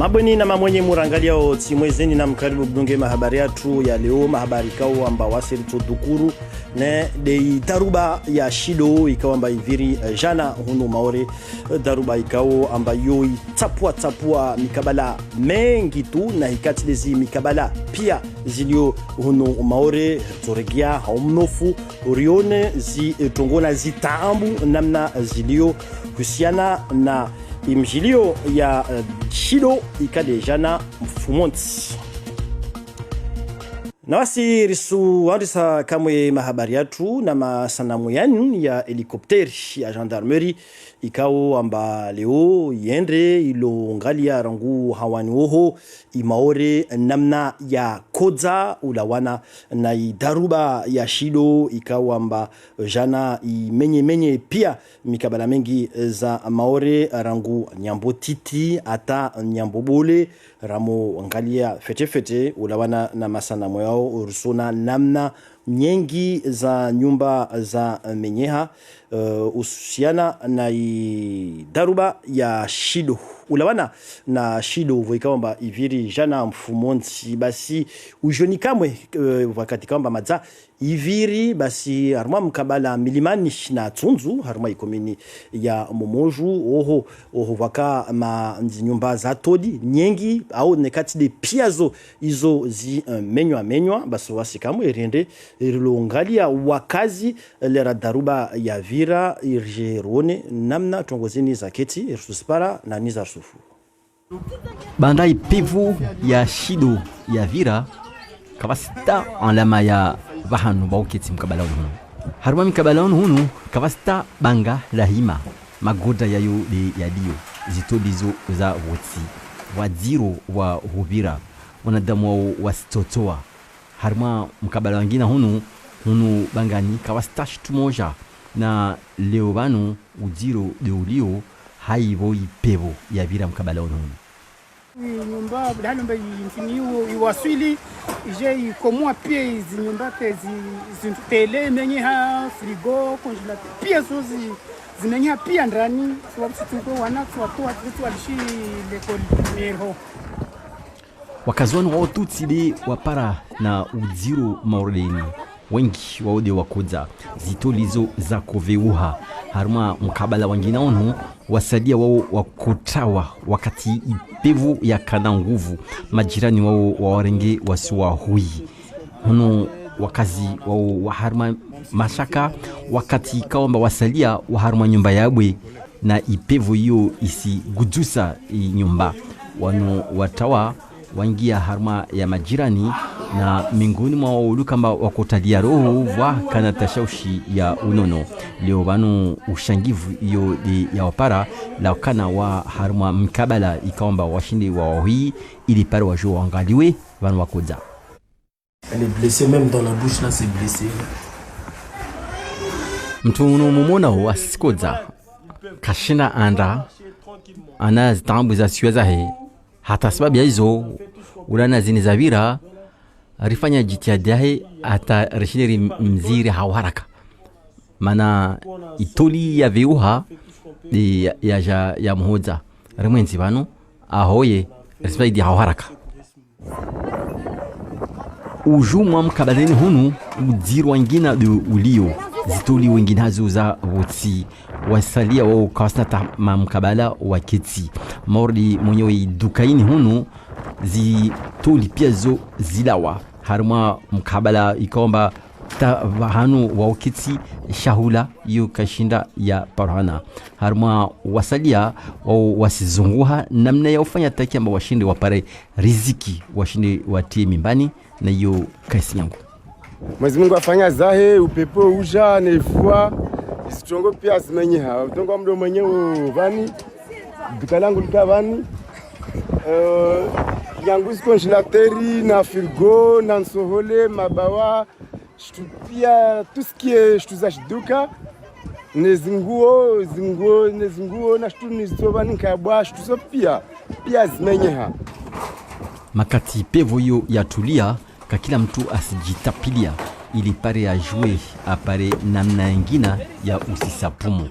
Mabweni na mamwenye murangalia o timwezeni na mkaribu budunge mahabari yatu ya leo mahabari kao amba wasiri tudukuru ne de daruba ya shido ikawa amba iviri jana hunu maore daruba ikao amba yoi tapua mikabala mengi tu na hikati lezi mikabala pia zilio hunu maore toregia haumnofu urione zi tongona zitambu namna zilio kusiana na imjilio ya shido ikadejana mfumonti. Na wasi risu wandisa kamwe mahabari yatu na masanamu yanu ya helikopteri ya gendarmerie ikao amba leo yendre ilo ngalia rangu hawani oho imaore namna ya kodza ulawana na idaruba ya shido ikao amba jana imenye pia mikabala mengi za maore rangu nyambo titi ata nyambo bole ramo ngalia fete ulawana na masanamu yao urusona namna nyengi za nyumba za menyeha usiana na daruba ya shido ulawana na shido voikamba iviri jana mfumonti basi ujoni kamwe wakati kamba madza iviri basi haruma mkabala milimani na tunzu haruma ikomini ya momoju oho waka ma nyumba za todi nyengi au nekati de piazo izo zi menywa basi wasikamwe rende rilongalia wakazi lera daruba ya vira irjerone namna tongozini zaketi irsuspara na niza sufu bandai pevu ya shido ya vira kavasita en lama ya vahanu bauketi mkabala hunu haruma mkabala hunu kavasita banga lahima magoda yayo de yadio zitolizo za wotsi wadziro wa huvira wanadamu wasitotoa haruma mkabala wengine hunu bangani kavasita shtumoja na leo banu ujiro de ulio haivo ipevo ya vira mkabala hunu nyumba bidhano mba yintiniwo iwaswili ije ikomwa pia izi nyumba tele menyeha frigo congelateur pia zozi zimenyeha pia ndani sababu situko wanatu watu walishi lekoli merho wakazwani wao tutside wapara na ujiro maureni wengi waode wakoza zitolizo za koveuha haruma mkabala wengine onu wasadia wao wakotawa wakati ipevu ya kana nguvu majirani wao wawarenge wasiwa hui hunu wakazi wao waharuma mashaka wakati kaomba wasalia waharuma nyumba yabwe na ipevu hiyo isi gujusa nyumba wanu watawa wangia harma ya majirani na mingoni mwa ulukamba wakotalia roho wa kana tashaushi ya unono leo banu ushangivu iyo ya wapara la kana wa harma mkabala ikaomba washindi wa wahi ili pale wajua waangaliwe banu wakoza. Elle est blessée même dans la bouche là, c'est blessé. Mtu mumona wa sikoza kashina anda ana zitambu za siweza he hata sababu ya hizo ulana zini za vira rifanya jitihada he hata rishiri mziri hawaraka mana itoli ya viuha ya mhoza rimwenzi banu ahoye risbaidi hawaraka ujumwa mkabaleni hunu udziru wengine de ulio zitoli wengine hazo za wotsi wasalia wao kasnata mkabala wa keti mordi mwenyewe dukaini hunu zitoli pia zo zilawa harma mkabala ikomba ta hanu wa keti shahula yu kashinda ya parhana harma wasalia wao wasizunguha namna ya ufanya takiamba washinde wapare riziki washinde watie mimbani na hiyo kaisi yangu. Mwenyezi Mungu afanya zahe upepo uja nevua isitongo pia zimenyeha utongo mdo mwenyewe vani dukalangu likavani yangu congélateri na frigo na nsohole mabawa pia tout ce qui est shtuza shiduka nezinguo na shtu nizovani kabwa shtuzo pia zimenyeha makati pevo hiyo yatulia ka kila mtu asijitapilia ili pare ajue apare namna nyingine ya usisapumu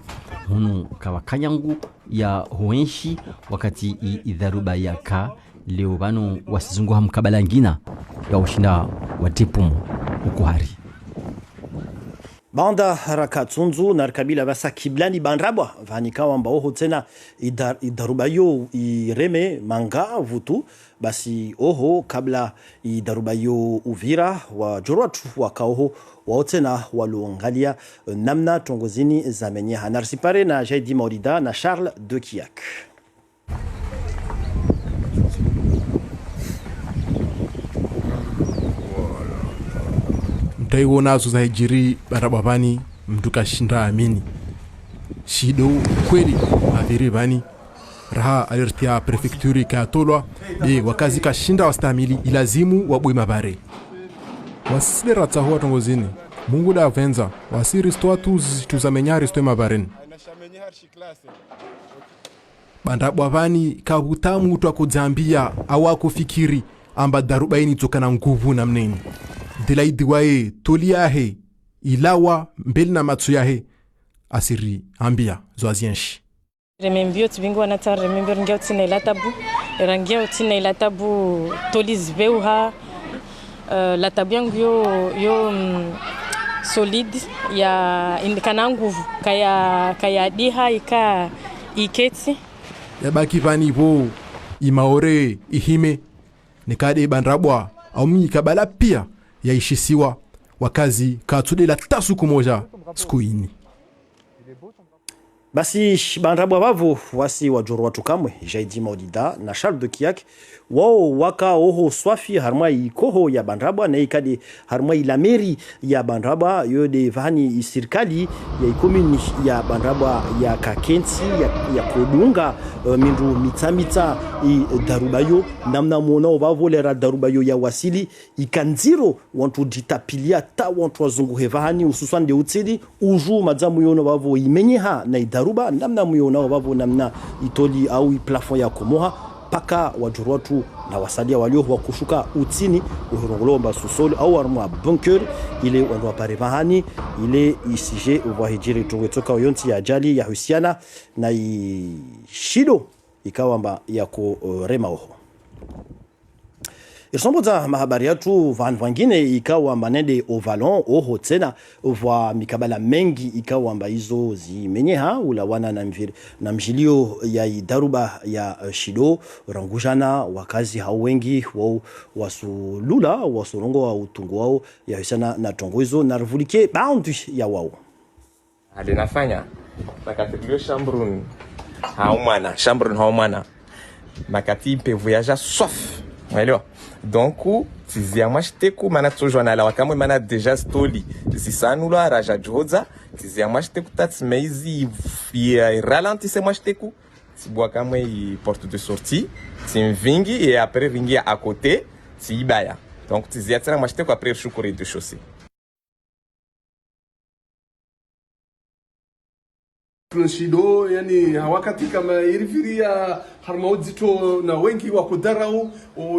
hunu kawa kanyangu ya huenshi wakati idharuba ya ka leo banu wasizunguha mkabala ngina ya ushinda wa tipumu ukuhari banda harakatsunzu narkabila basa kiblani bandrabwa vanikawa ambao tena idarubayo ireme manga vutu basi oho kabla idarubayo Uvira wa jorwatu wakaoho wao tena walongalia namna tongozini zamenye hanarsipare na Jaidi Maurida na Charles de Kiak. mtaiwona zuzahijiri barababani mtu kashinda amini shido kweli aviri bani raha alertia prefecture katolwa de wakazi kashinda wastamili ilazimu wabwe mabare wasidera tsaho tongozini mungu la venza wasiri stoa tuzamenyari stoa mabaren bandabwa bani kabutamu twakudzambia awakufikiri amba darubaini tokana nguvu na mneni dilaidi wae toliahe ilawa mbele na matsu yahe asiri ambia zoazienshi remembio tibingu wanata remembio ringia utina ilatabu rangia utina ilatabu tolizveuha latabu yangu yo solid ya indikana nguvu kaya diha ika iketi yabaki vani vo imaore ihime nikade bandrabwa au mikabala pia yaishisiwa wakazi katudela tasu kumoja skuini basi bandrabwa bavo wasi wajoro watu kamwe Jaidi Maudida na Charles de Kiak wao waka oho swafi harma ikoho ya bandrabwa na ikade harma ilameri ya bandrabwa yode vani isirikali ya ikomuni ya bandrabwa ya kakensi ya kodunga mindu mitamita darubayo namna muona obavolera darubayo ya wasili ikanziro wantu ditapilia ta wantu wazunguhe vani ususwan de utsidi uju madzamu yono bavo imenyeha na daruba namna muyona wabavo namna itoli au plafond ya komoha paka wajurwatu na wasalia walio wa kushuka utini uhirongolomba susoli au armwa bunker ile wando parevahani ile isije ubahijiri tungetoka yonti ya ajali ya husiana na shido ikawamba yako rema oho Isomboza mahabari yetu vangine ikawa manende ovalon oho tena vwa mikabala mengi ikawa amba hizo zimenyeha ulawana na mjilio ya daruba ya shido rangujana wakazi hao wengi wao wasulula wasurongo wa utungu wao ya hisana na tongo hizo na revulike bound ya wao alinafanya makatilio chambrun haumana makati pe voyager sauf mwelewa donc tizia mwashiteku mana tsojwana la wakamwe mana deja stoli zisanula raja joza tizia mwashiteku tatsmeizi ya ralentisse mwashiteku tibwa kamwe i porte de sortie timvingi et après ringi à côté tibaya donc tizia tsana mwashiteku après shukuri de chaussée Shido yani hawakati kama iriviria harmaudito na wengi wako darau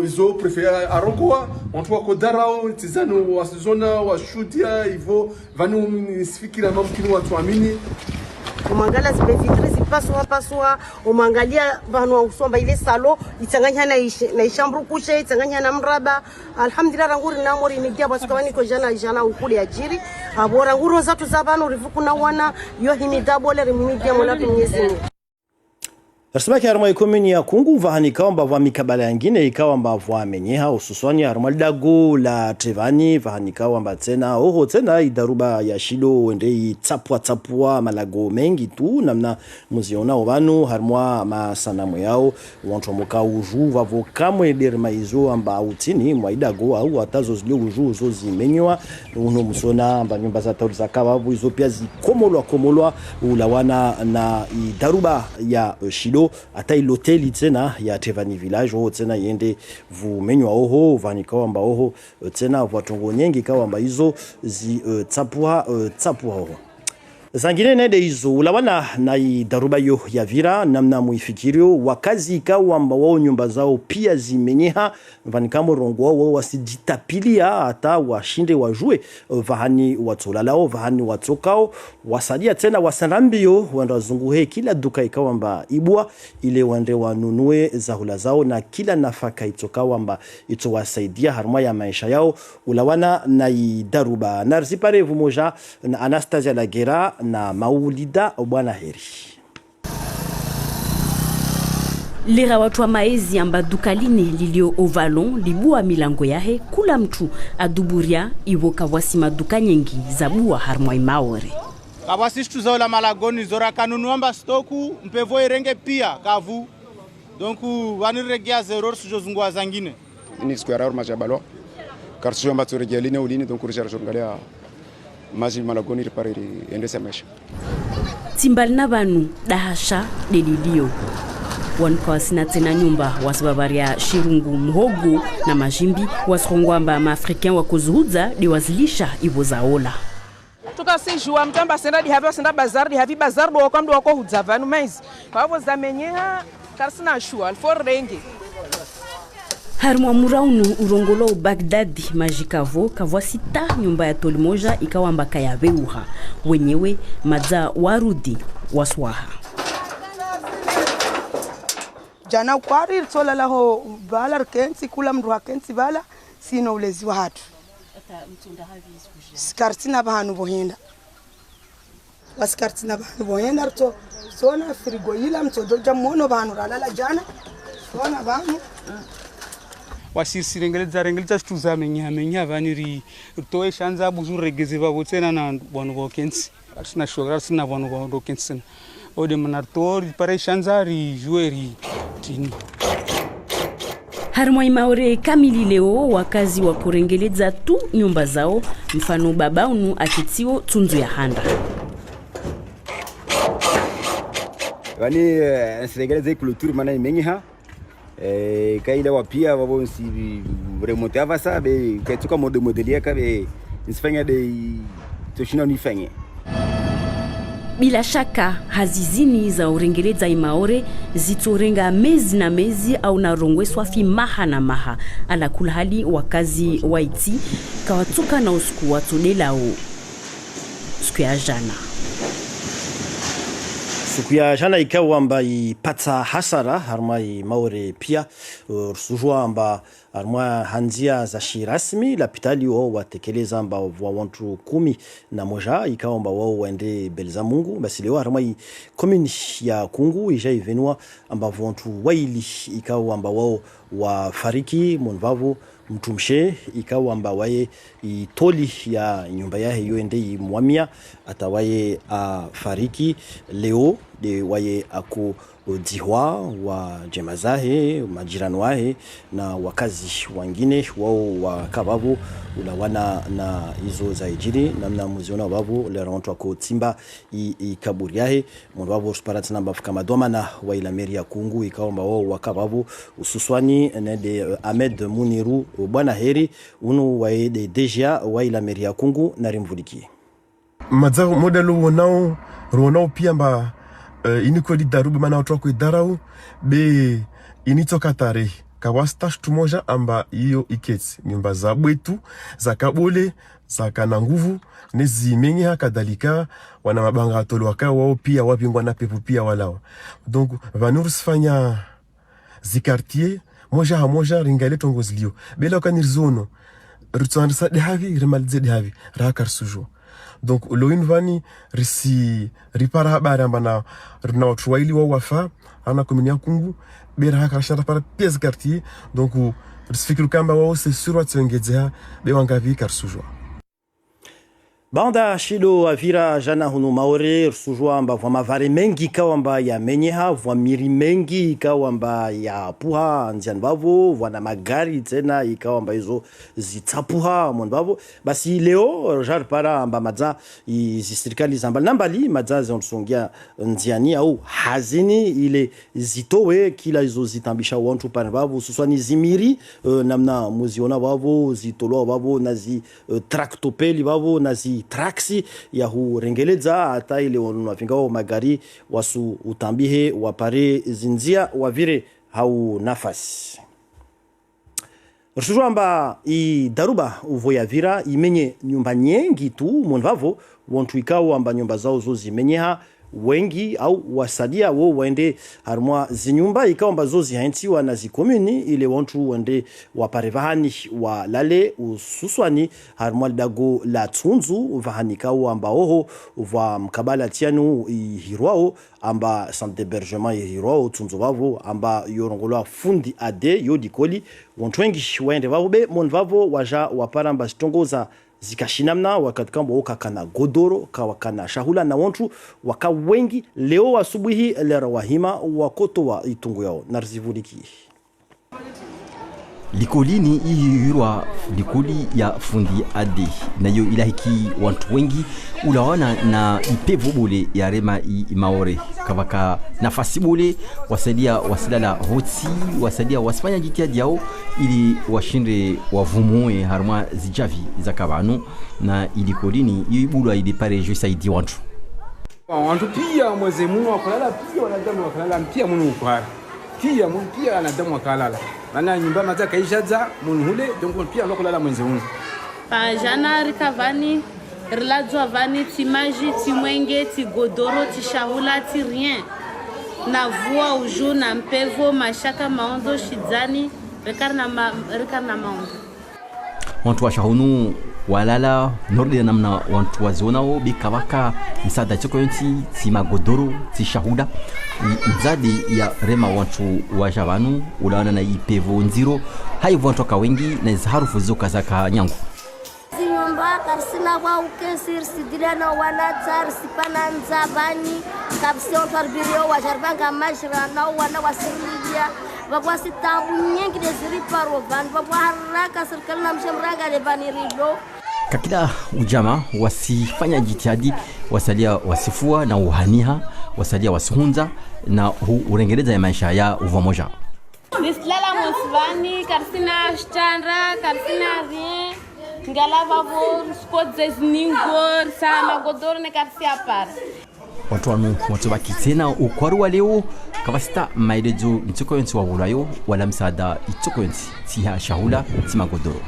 izo prefera arongoa watu wako darau tizano wasizona washudia hivyo vanu msifikira mamkini watu amini umangalia zibefitri zipaswa umangalia vanu usomba ile salo itanganya na ishambru kushe itanganya na mraba alhamdulillah ranguri na mori migia basikawani ko jana ukuli ajiri abora nguro zatu zabano rivuku na wana yo himidabole rimidia mwana tunyezini Rasmaki harma ikomini ya kungu vahani kawamba vwa mikabala yangine ikawamba vwa menyeha ususwani harma lidago la trevani vahani kawamba tena oho tena idaruba ya shido wende tapua malago mengi tu namna muziona ovanu harma masanamu yao wantu moka uju vavo kamwe derma izo amba utini mwa idago au atazo zilio uju zo zimenywa uno musona amba nyumba za tauri za kawavu izo pia zikomolwa ulawana na idaruba ya shido ata iloteli tena ya Tevani village oho tena yende vumenywa oho vanikawamba oho tena vatongo nyengi kawamba hizo zi tapua oho zangine nede hizo ulawana na daruba yo ya vira namna muifikirio wakazi ikawa amba wao nyumba zao pia zimenyeha vanikamo rongo wao wasijitapilia hata washinde wajue vahani watsolalao vahani watsokao wasadia tena wasanambio wanda zunguhe kila duka ikawa amba ibwa ile wande wanunue zahula zao na kila nafaka itokawa amba itowasaidia harma ya maisha yao ulawana na daruba narzipare vumoja na Anastasia Lagera na Maulida Bwana Heri. Lera watu wa maezi amba dukaline lilio ovalon libua milango yahe kula mtu aduburia iwoka wasima duka nyingi zabua harmoi maore. Kabasistu za la malagoni zora kanunuamba stoku mpevo irenge pia kavu. Donc waniregia zero sujozungwa zangine. Ni square hour majabalo. Karsujo mbatsuregia line uline donc recherche ngalia maji malagoni ripareri endesa mesha. Timbali na banu dahasha delilio. Wankawasina tena nyumba wasababaria shirungu mhogo na majimbi wasrongwamba maafricain wakozuhudza diwazilisha ivo zaola. Tukasijua mtamba senda dihavi senda bazar do kwamdo wako hudza vanu mais. Kwa hivyo zamenyeha karsina shua alforenge. Harmwa muraunu urongolo Baghdad majikavo kavwasita nyumba ya tolimoja ikawamba kaya veuha wenyewe madza warudi waswaha. Jana kwari tsola laho balar kensi kula mndu hakensi bala sino ulezi wa hatu. Skartina bahanu bohenda. Waskartina bahanu bohenda rto sona frigo ila mtodo jamono bahanu ralala jana. Sona bahanu wasisirengeleza stuza menya vaniri toy shanza buzuregeze babo tsena na bono bokensi asina shogra sina bono bokensi ode manartor pare shanza ri joueri tini Harmoi maore kamili leo wakazi wa kurengeleza tu nyumba zao mfano babaunu akitio tunzu ya handa. Wani nsiregeleze kuluturi mana imenyiha kaida wapia wabo si remonte avasa be ketuka modelia kabe nsifanya de toshina nifanye. Bila shaka hazizini za urengeleza imaore zitorenga mezi na mezi au na rongweswa fi maha na maha ala kulhali wakazi waiti kawatuka na usku watodela o siku ya jana. Siku ya jana ikawa amba ipata hasara harmai maore pia rusujua amba harma hanzia za shirasmi lapitali wao watekeleza amba wa watu 11 ikawa amba wao waende belza Mungu basi leo harmai komini ya Kungu ija ivenua amba watu waili ikawa amba wao wafariki monvavo mtumshe ikawa amba waye itoli ya nyumba yahe yoende mwamia atawaye fariki leo de waye ako dihwa wa jemazahe majirani wahe na wakazi wengine wao wakababu ulawana na hizo za ijiri namna muziona babu le rentwa ko timba ikaburi yahe mwabo sparat namba kama domana wa ila meri ya Kungu ikaomba wao wakababu ususwani ne de Ahmed Muniru Bwana Heri unu wa de deja wa ila meri ya Kungu na rimvuliki mazao modelo wonao pia mba inikoli darubu mana watu wako idarau be initoka tarehe kawastash tumoja amba iyo iketi nyumba za bwetu za kabole za kana nguvu nezimenye hakadhalika wana mabanga atolo waka wao pia wapingwa na pepo pia walao donc vanurs fanya zikartier moja ringale tongozlio bela kanirzono rutsansa de havi remalze de havi rakar sujo donc loin vani risi ripara habari ambana na watu waili wa wafa ana komini Kungu bera hakashara para pièce quartier donc risifikiru kamba wao c'est sur watsengezea be wangavi karsujo Banda shido avira jana hunu maore sujua amba vwa mavare mengi kawamba ya menyeha vwa miri mengi kawamba ya puha njian bavo vwa magari tena ikawamba hizo zitapuha mon bavo basi leo jar para amba madza serikali zambali nambali madza zonsongia njiani au hazini ile zitowe kila hizo zitambisha watu para bavo suswani zimiri namna muziona bavo zitolo bavo nazi traktopeli bavo nazi i traksi ya hurengeleza hata ile wanavingao magari wasu utambihe wapare zinzia wavire hau nafasi Rushujamba i daruba uvoya vira imenye nyumba nyengi tu monvavo wantu ikao amba nyumba zao zo zimenyeha wengi au wasadia wo wende harmwa zinyumba ikao amba zo zihaintiwa na zikomuni ile wantu wende waparevahani wa lale ususwani harmwa dago la tunzu vahani kao amba oho uva mkabala tianu hirwao amba centre d'hébergement hirwao tunzu vavo amba yorongolwa fundi ade yodikoli wantu wengi wende vavo be monvavo waja waparamba stongoza zikashinamna wakati kama wakakana godoro wakana shahula na wantu waka wengi leo asubuhi lera wahima wakoto wa itungu yao narzivuliki likoli ni ihirwa likoli ya fundi adi nayo ilahiki wantu wengi ulawana na ipevo bole ya rema maore kavaka nafasi bole wasadia wasilala hoti wasadia wasifanya jitihadi yao ili washinde wavumue harma zijavi za kabanu na ilikolini ibulwa ili pare jo saidi wantu pia mweze munu wakalala pia wanadamu wakalala pia munu ukwara pia munu pia wanadamu wakalala mana nyumba maza kaishaza munu hule donc pia lokalala mweze munu jana rikavani riladzwa vani timaji timwenge tigodoro tishahula ti rien na vua uju na mpevo mashaka maondo shidzani rekarna maondo wantu washahunu walala norde namna wantu wazonao bikavaka msada choko yonti timagodoro tishahuda nzadi ya rema wantu wajavanu ulawana na ipevo nziro haivu wantu waka wengi na harufu zoka zaka nyangu nyumba karsina kwa ukesir sidilana wana tsar sipana nzabani kapsion tarbirio wajarbanga majra na wana wasirilia babwa sitambu nyengi desiri parovan babwa haraka serikali na mshemraga de banirido kakila ujama wasifanya jitihadi wasalia wasifua na uhaniha wasalia wasihunza na urengereza ya maisha ya uvamoja nislala mosvani karsina shtandra karsina rien ngalava vor skodze zningor sa magodoro ne karsia par watu wanu watu wakitena ukwaru wa leo kavasita mailezo ntiko yonti wa wulayo wala msaada itiko yonti tiha shahula timagodoro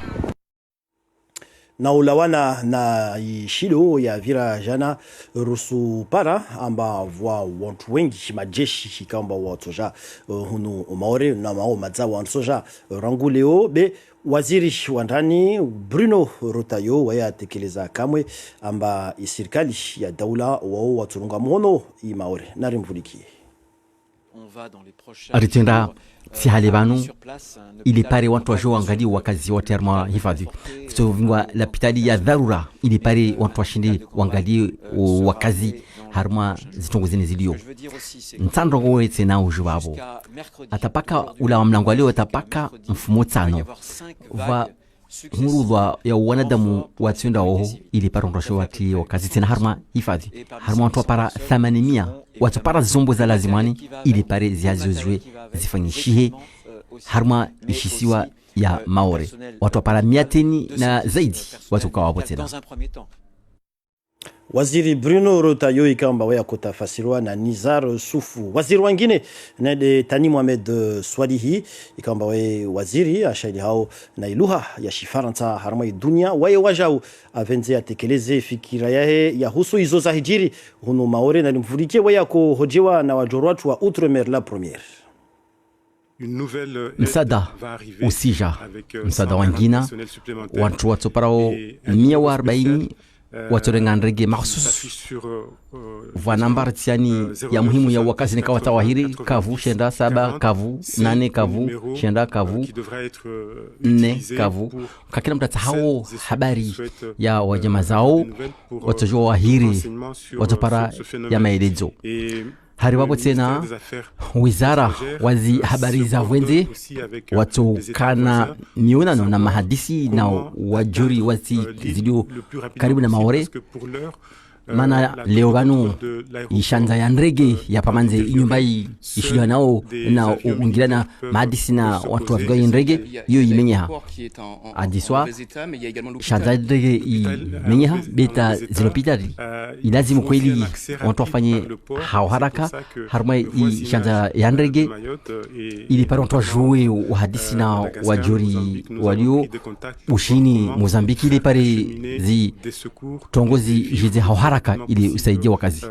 na ulawana na ishilo ya vira jana rusu para amba vwa wantu wengi majeshi kamba watoja hunu maore na mao madza wansoja ranguleo be waziri wa ndani Bruno Rutayo waya tekeleza kamwe amba serikali ya daula wao waturunga mkono imaore narimvuliki aritenda si halebanu ili pare watu wajo angali wakazi wote arma hifadhi vingwa la pitali ya dharura ili pare watu washindi wangali wakazi harma zitongozeni zilio ntandro wote na ujubabo atapaka ula mlango leo atapaka mfumo tano va murudwa ya wanadamu watunda oho ili pare ndosho wati wakazi tena harma hifadhi harma watu para 800 watu para zombo za lazimani ili pare ziazozwe zifanyishihe harma ishisiwa ya maore watu para 100 na zaidi watu kawapo tena Waziri Bruno Rutayo ikamba waya kutafasiriwa na Nizar Sufu. Waziri wengine na de Tani Mohamed Swalihi ikamba wae waziri ashaili hao na iluha ya shifaransa harma dunia wae wajau avenze atekeleze fikira yahe ya husu izo za hijiri hunu maore na mfurike waya kuhojewa na wajorwatu wa Outremer la première. Msada usija msada wangina watu watoparao 140 watorenganrege mahsus vanambar tiani ya muhimu ya wakazi ni kawatawahiri kavu shenda 7 kavu 8 kavu shenda kavu 4 kavu kakila mtata hao habari ya wajama zao watojua wahiri watopara ya maelezo hari wapo tena wizara wazi habari za wenze watokana mionano na mahadisi na wajuri wazi zilio karibu na maore mana leo vanu ishanza ya ndege ya pamanze inyumba ishiliwa nao na ungilana maadisi na watu wafiga ndege iyo imenyeha adiswa shanza ya ndege imenyeha beta zilopitari ilazimu kweli watu wafanye hao haraka haruma ishanza ya ndege ili pale watu wajue uhadisi na wajori walio ushini Mozambiki ile pale zi tongozi jize hao haraka ili usaidia wakazi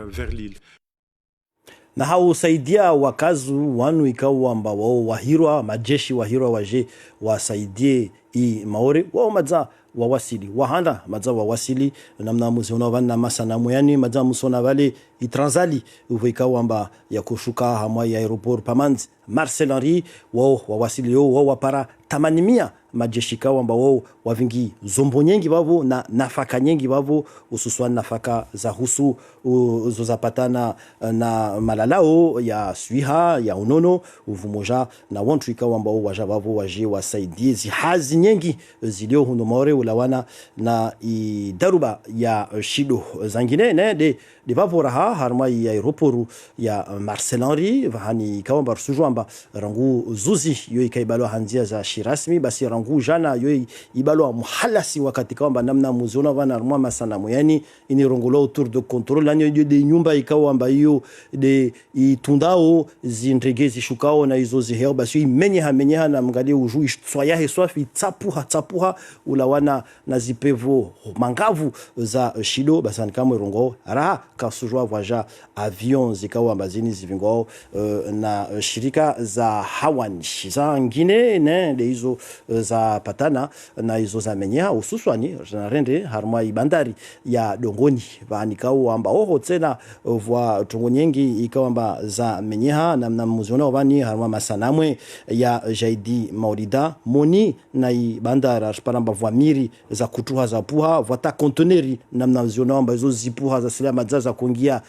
na hausaidia wakazi wanu ikawa amba wao wahirwa majeshi wahirwa waje wasaidie i maore wao madza wawasili wahanda madza wawasili namna muziona vana masanamu yani madza musona vale itransali ikawa amba ya kushuka hamwa ya aeroport pamanzi Marcel Henry wao wawasili wao wapara 800 majeshi kao amba wao wavingi zombo nyingi wavo na nafaka nyingi wavo ususwani nafaka za husu uzozapatana na malalao ya swiha ya unono uvumoja na wantu ikawa amba waja wavo waje wasaidie zihazi nyingi zilio huno maore ulawana na daruba ya shido zangine ne de bavo raha harma ya aeroporu ya Marcel Henry vahani ikawa amba rusujo amba rangu zuzi yo ikaibalo hanzia za shirasmi basi rangu jana yo ibalo muhalasi wakati kwamba namna muziona vana armwa masanamu yani ini rongolo autour de contrôle lanyo de nyumba ikawa amba hiyo de itundao zindregezi shukao na hizo ziheo basi menyeha na mgalie uju soya heswafi tsapuha ulawana na zipevo mangavu za shido basi kama rongo raha kasujwa vaja avion zikawa ambazini zivingo na shirika za hawani za ngine ne de hizo za patana na hizo za menya ususwani na rende harma ibandari ya dongoni vanikao amba oho tena vwa tongo nyingi ikawa za menyeha na muziona wani harma masanamwe ya Jaidi Maurida moni na ibandara paramba vwa miri za kutuha za puha vata konteneri na muziona amba hizo zipuha za silama za kuingia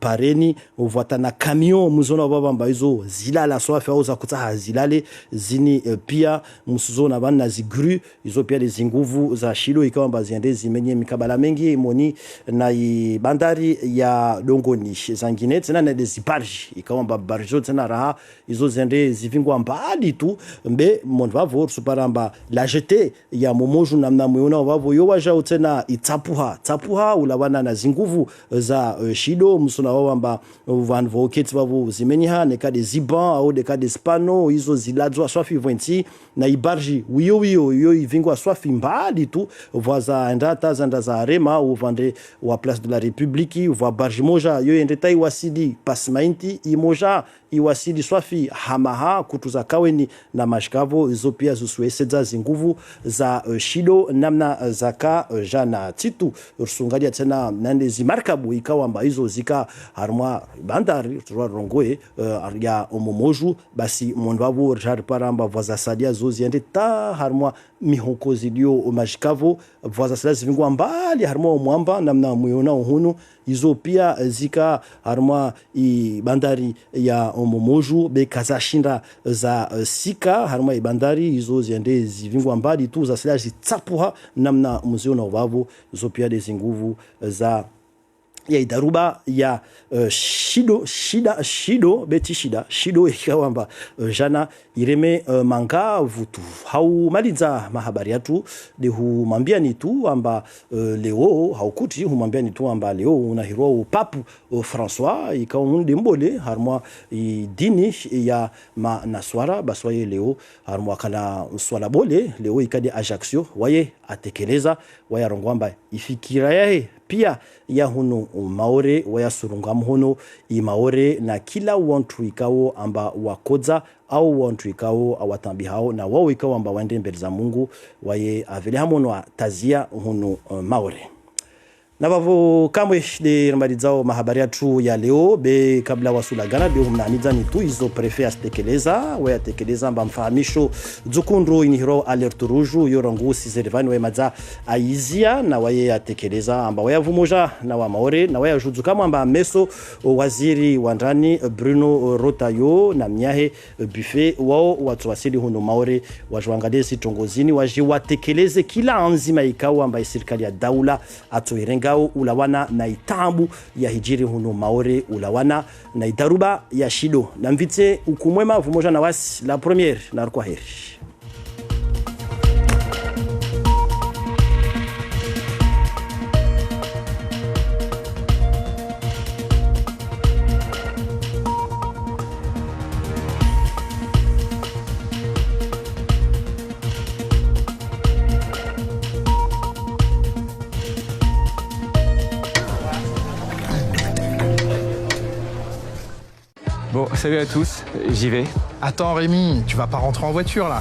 pareni vwata na camion muziona baba hizo zilala swafi au za kutaha zilale zini pia musuzona bana zigru hizo pia les nguvu za shido ikawa mbaziende zimenye mikabala mengi moni na bandari ya dongoni zangine tena na des barge ikawa barjo tena raha hizo zende zivingwa mbali tu mbe monvavo suparamba la jete ya momoju namna muona wavo yo waja tena itsapuha ulawana na zinguvu za shido musona wamba van voketi wavo zimenyeha nekade ziban au dekade spano hizo ziladzwa swafi 20 na ibarji wiyo yo ivingwa swafi mbali tu voza ndata zanda za rema ou vande wa place de la République voa barji moja yo endeta iwasidi pasmainti imoja iwasidi swafi hamaha kutuza kaweni na mashkavo hizo pia zusueseza zinguvu za shido namna zaka jana titu rusungalia tena nande zimarkabu ikawa amba hizo zika harmwa bandari tuwa rongoe ya omomoju basi mondwavo jar paramba voza sadia zoziende ta harmwa mihonkozi dio mashkavo voza sadia zivingwa mbali harmwa mwamba namna muyona uhunu hizo pia zika harmwa bandari ya omomoju be kazashinda za sika harma ibandari hizo ziende zivingwa mbali tu za silaji tsapuha namna muzeo na wavo hizo pia des nguvu za ya idaruba ya shido ikawamba jana ireme manga vutu hau maliza mahabari yatu de humambia ni tu amba leo haukuti humambia ni tu amba leo unahirwa papu François ikaunde mbole harmwa dini ya manaswara baswaye leo harmwa kana swala bole leo ikade Ajaccio waye atekeleza waya rongwamba ifikira yae pia ya hunu maore waya surunga mhono i maore na kila wantu ikao amba wakoza au wantu ikao awatambi hao na wao ikao amba waende mbele za Mungu waye avele hamono tazia hunu maore na bavo kamwe de rambalizao mahabari yetu ya leo be kabla wasulagana be humnaniza ni tu hizo prefet astekeleza waya tekeleza amba mfahamisho dzukundro inihiro alert rouge yorangu sizervani we madza aizia na waye atekeleza amba waya vumoja na wa maore na waya juzu kama amba meso waziri wa ndani Bruno Rotayo na mnyahe buffet wao watu wasili huno maore wajwangalie sitongozini waje watekeleze kila anzima ikao amba serikali ya daula atoirenga ngao ulawana na itambu ya hijiri huno maore ulawana na idaruba ya shido na mvite ukumwema vumoja na wasi la première na kwa heri. Bon, salut à tous, j'y vais. Attends Rémi, tu vas pas rentrer en voiture là?